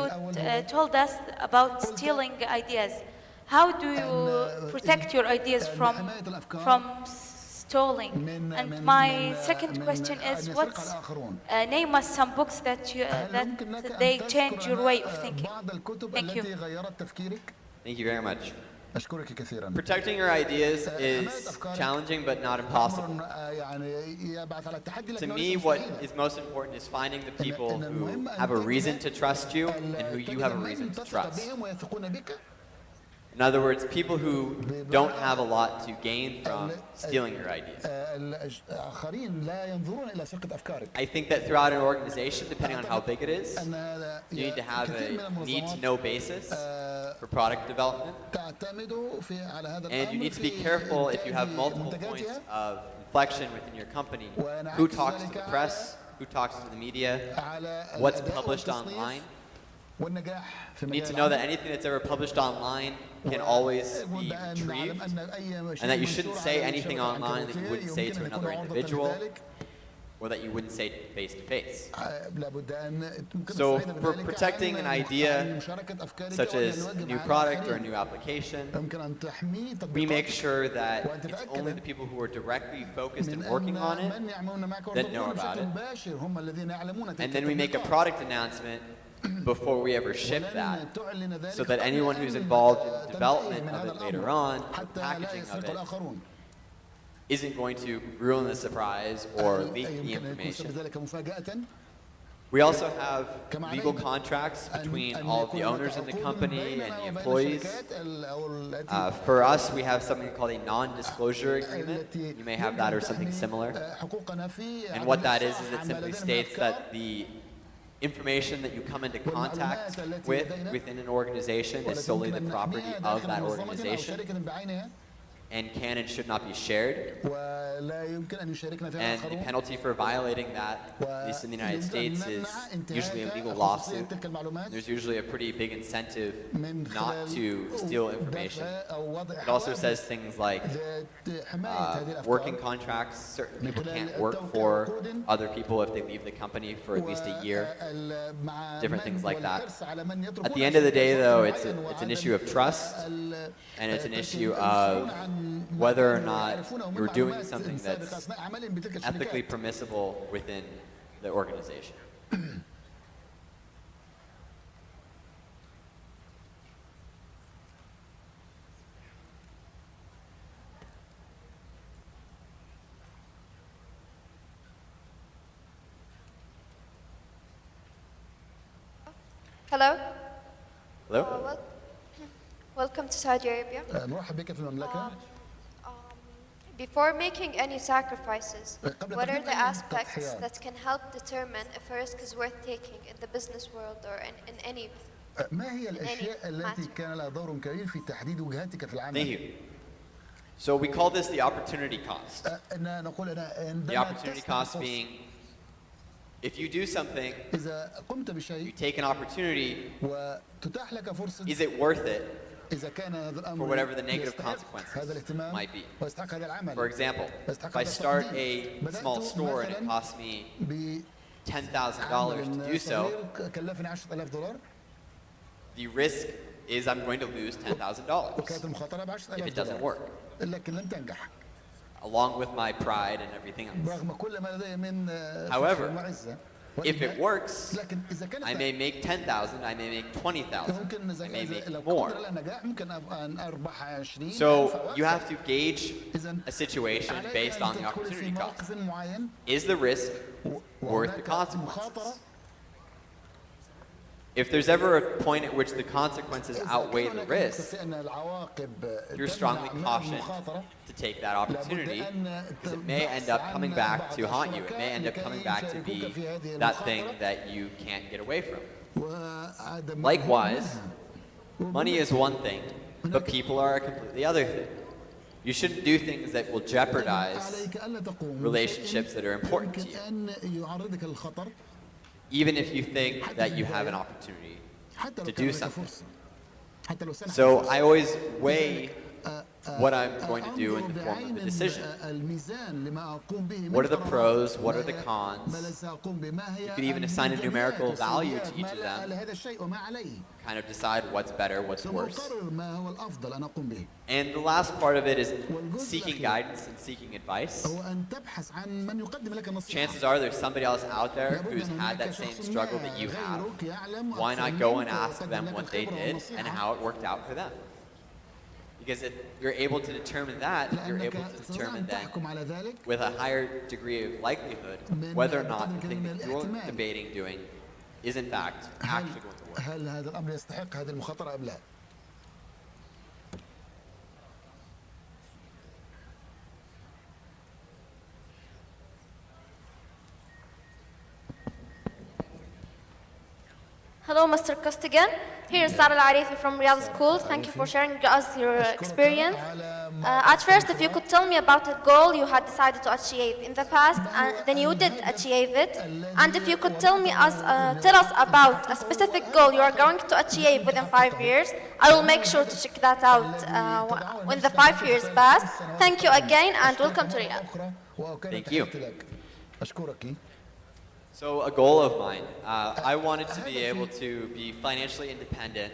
told us about stealing ideas. How do you protect your ideas from stalling? And my second question is, name us some books that they change your way of thinking. Thank you. Thank you very much. Protecting your ideas is challenging but not impossible. To me, what is most important is finding the people who have a reason to trust you and who you have a reason to trust. In other words, people who don't have a lot to gain from stealing your ideas. I think that throughout an organization, depending on how big it is, you need to have a need-to-know basis for product development. And you need to be careful if you have multiple points of inflection within your company. Who talks to the press? Who talks to the media? What's published online? You need to know that anything that's ever published online can always be retrieved, and that you shouldn't say anything online that you wouldn't say to another individual. or that you wouldn't say face to face. So for protecting an idea such as a new product or a new application, we make sure that it's only the people who are directly focused and working on it that know about it. And then we make a product announcement before we ever ship that, so that anyone who's involved in the development of it later on, the packaging of it, isn't going to ruin the surprise or leak the information. We also have legal contracts between all of the owners in the company and the employees. For us, we have something called a non-disclosure agreement. You may have that or something similar. And what that is it simply states that the information that you come into contact with within an organization is solely the property of that organization, and can and should not be shared. And the penalty for violating that, at least in the United States, is usually a legal lawsuit. There's usually a pretty big incentive not to steal information. It also says things like working contracts. Certain people can't work for other people if they leave the company for at least a year. Different things like that. At the end of the day, though, it's an issue of trust, and it's an issue of whether or not you're doing something that's ethically permissible within the organization. Hello. Hello. Welcome to Saudi Arabia. Before making any sacrifices, what are the aspects that can help determine if a risk is worth taking in the business world or in any Thank you. So we call this the opportunity cost. The opportunity cost being, if you do something, you take an opportunity, is it worth it for whatever the negative consequences might be? For example, if I start a small store and it costs me $10,000 to do so, the risk is I'm going to lose $10,000 if it doesn't work, along with my pride and everything else. However, if it works, I may make 10,000, I may make 20,000, I may make more. So you have to gauge a situation based on the opportunity cost. Is the risk worth the consequences? If there's ever a point at which the consequences outweigh the risk, you're strongly cautioned to take that opportunity, because it may end up coming back to haunt you. It may end up coming back to be that thing that you can't get away from. Likewise, money is one thing, but people are a completely other thing. You shouldn't do things that will jeopardize relationships that are important to you, even if you think that you have an opportunity to do something. So I always weigh what I'm going to do in the form of a decision. What are the pros? What are the cons? You could even assign a numerical value to each of them. Kind of decide what's better, what's worse. And the last part of it is seeking guidance and seeking advice. Chances are there's somebody else out there who's had that same struggle that you have. Why not go and ask them what they did and how it worked out for them? Because if you're able to determine that, you're able to determine then, with a higher degree of likelihood, whether or not the thing that you're debating doing is in fact actually going to work. Hello, Mr. Costigan. Here is Sarah Al-Arifi from Riyadh Schools. Thank you for sharing us your experience. At first, if you could tell me about a goal you had decided to achieve in the past, and then you did achieve it. And if you could tell us about a specific goal you are going to achieve within 5 years, I will make sure to check that out when the 5 years pass. Thank you again, and welcome to Riyadh. Thank you. So a goal of mine, I wanted to be able to be financially independent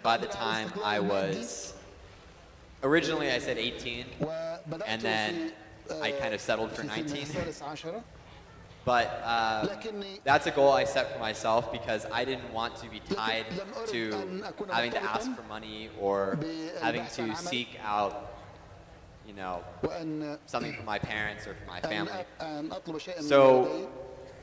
by the time I was, originally I said 18, and then I kind of settled for 19. But that's a goal I set for myself because I didn't want to be tied to having to ask for money or having to seek out, you know, something from my parents or from my family. So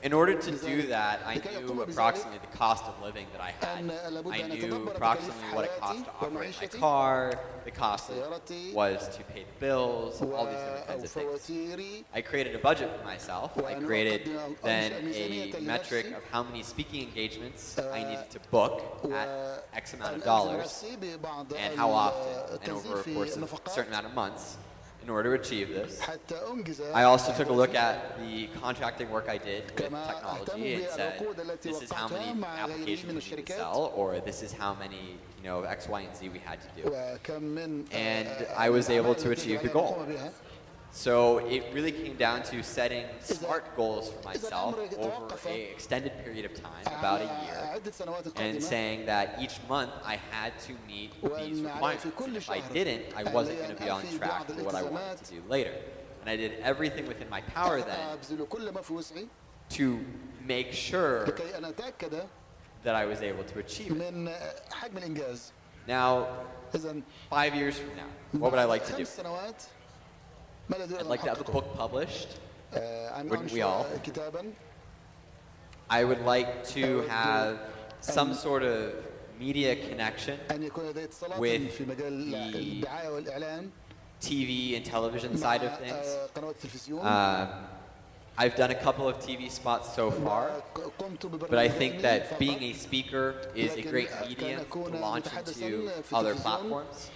in order to do that, I knew approximately the cost of living that I had. I knew approximately what it cost to operate my car, the cost it was to pay the bills, all these different kinds of things. I created a budget for myself. I created then a metric of how many speaking engagements I needed to book at X amount of dollars and how often and over a course of a certain amount of months. In order to achieve this, I also took a look at the contracting work I did with technology and said, this is how many applications we need to sell, or this is how many, you know, X, Y, and Z we had to do. And I was able to achieve the goal. So it really came down to setting smart goals for myself over an extended period of time, about a year, and saying that each month I had to meet these requirements. And if I didn't, I wasn't going to be on track for what I wanted to do later. And I did everything within my power then to make sure that I was able to achieve it. Now, 5 years from now, what would I like to do? I'd like to have a book published, wouldn't we all? I would like to have some sort of media connection with the TV and television side of things. I've done a couple of TV spots so far, but I think that being a speaker is a great medium to launch into other platforms.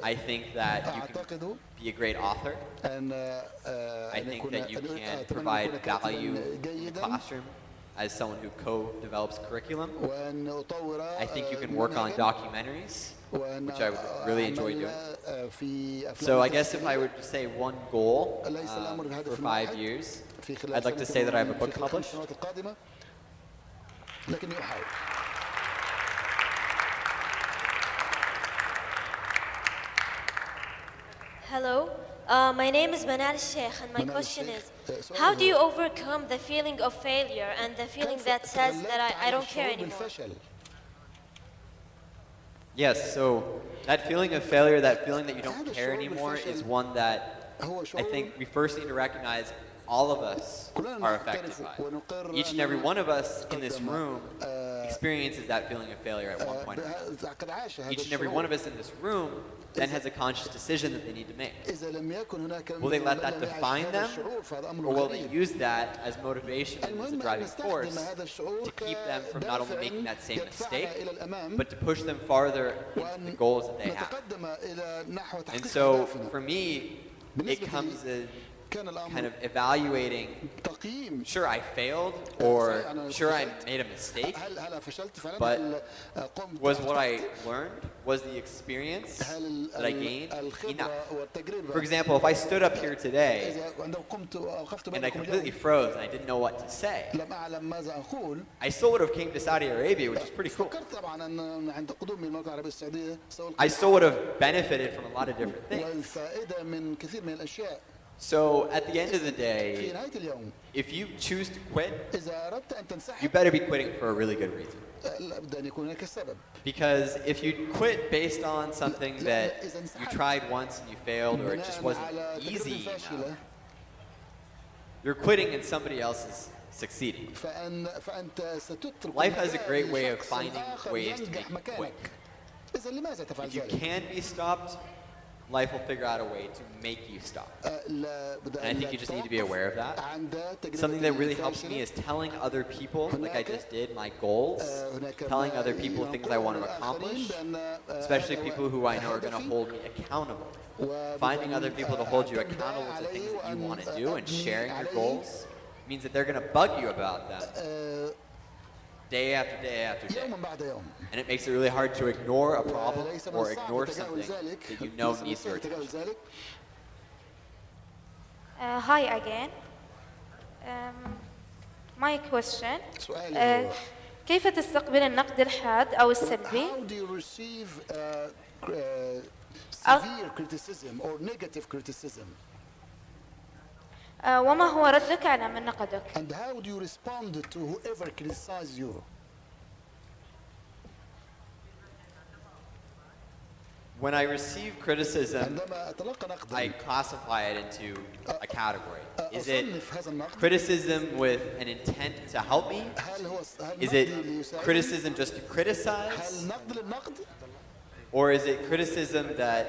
I think that you can be a great author. I think that you can provide value in the classroom as someone who co-develops curriculum. I think you can work on documentaries, which I would really enjoy doing. So I guess if I were to say one goal for 5 years, I'd like to say that I have a book published. Hello, my name is Manal Sheikh, and my question is, how do you overcome the feeling of failure and the feeling that says that I don't care anymore? Yes, so that feeling of failure, that feeling that you don't care anymore is one that I think we first need to recognize all of us are affected by. Each and every one of us in this room experiences that feeling of failure at one point or another. Each and every one of us in this room then has a conscious decision that they need to make. Will they let that define them, or will they use that as motivation and as a driving force to keep them from not only making that same mistake, but to push them farther into the goals that they have? And so for me, it comes in kind of evaluating, sure I failed, or sure I made a mistake, but was what I learned, was the experience that I gained enough? For example, if I stood up here today and I completely froze and I didn't know what to say, I still would have came to Saudi Arabia, which is pretty cool. I still would have benefited from a lot of different things. So at the end of the day, if you choose to quit, you better be quitting for a really good reason. Because if you quit based on something that you tried once and you failed, or it just wasn't easy enough, you're quitting and somebody else is succeeding. Life has a great way of finding ways to make you quick. If you can be stopped, life will figure out a way to make you stop. And I think you just need to be aware of that. Something that really helps me is telling other people, like I just did, my goals, telling other people things I want to accomplish, especially people who I know are going to hold me accountable. Finding other people to hold you accountable to things that you want to do and sharing your goals means that they're going to bug you about them day after day after day. And it makes it really hard to ignore a problem or ignore something that you know needs your attention. Hi again. My question. كيف تستقبل النقد الحاد أو السلبي؟ How do you receive severe criticism or negative criticism? وما هو ردك على من نقدك؟ And how do you respond to whoever criticizes you? When I receive criticism, I classify it into a category. Is it criticism with an intent to help me? Is it criticism just to criticize? Or is it criticism that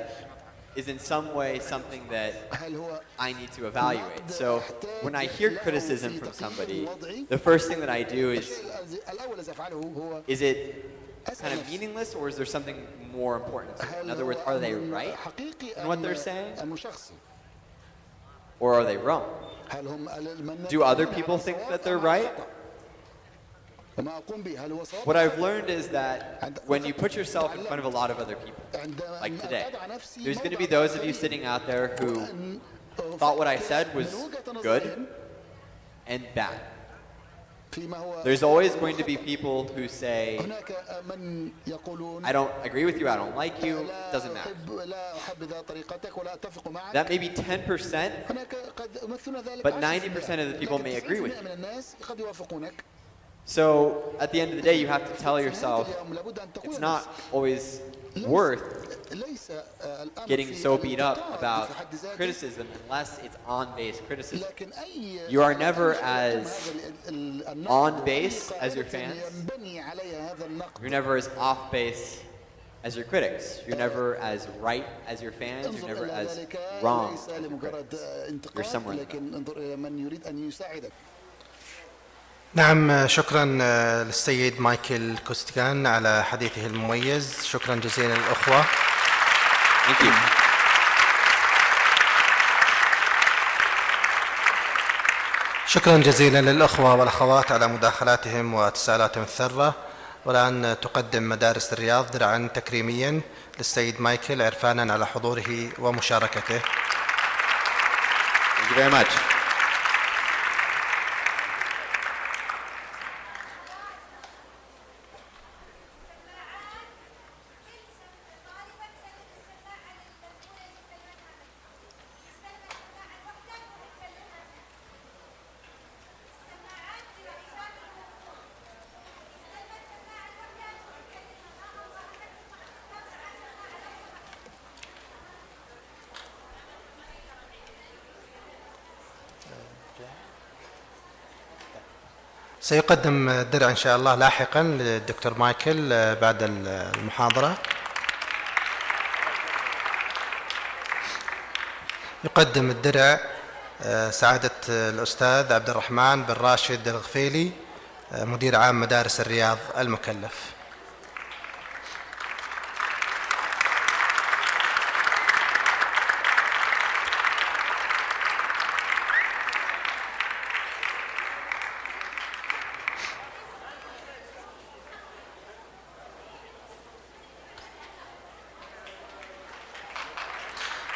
is in some way something that I need to evaluate? So when I hear criticism from somebody, the first thing that I do is it kind of meaningless, or is there something more important to it? In other words, are they right in what they're saying? Or are they wrong? Do other people think that they're right? What I've learned is that when you put yourself in front of a lot of other people, like today, there's going to be those of you sitting out there who thought what I said was good and bad. There's always going to be people who say, I don't agree with you, I don't like you, doesn't matter. That may be 10%, but 90% of the people may agree with you. So at the end of the day, you have to tell yourself, it's not always worth getting so beat up about criticism unless it's on-base criticism. You are never as on-base as your fans. You're never as off-base as your critics. You're never as right as your fans. You're never as wrong as your critics. You're somewhere in the middle. نعم، شكرا للسيد مايكل كوستيغان على حديثه المميز. شكرا جزيلا للأخوة. شكرا جزيلا للأخوة والأخوات على مداخلاتهم وتساؤلاتهم الثرة. والآن تقدم مدارس الرياض درعا تكريميا للسيد مايكل عرفانا على حضوره ومشاركته. Thank you very much. سيقدم الدرع إن شاء الله لاحقا للدكتور مايكل بعد المحاضرة. يقدم الدرع سعادة الأستاذ عبد الرحمن بن راشد الغفيلي مدير عام مدارس الرياض المكلف.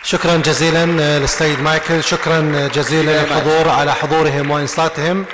شكرا جزيلا للسيد مايكل. شكرا جزيلا للحضور على حضورهم وإنصاتهم.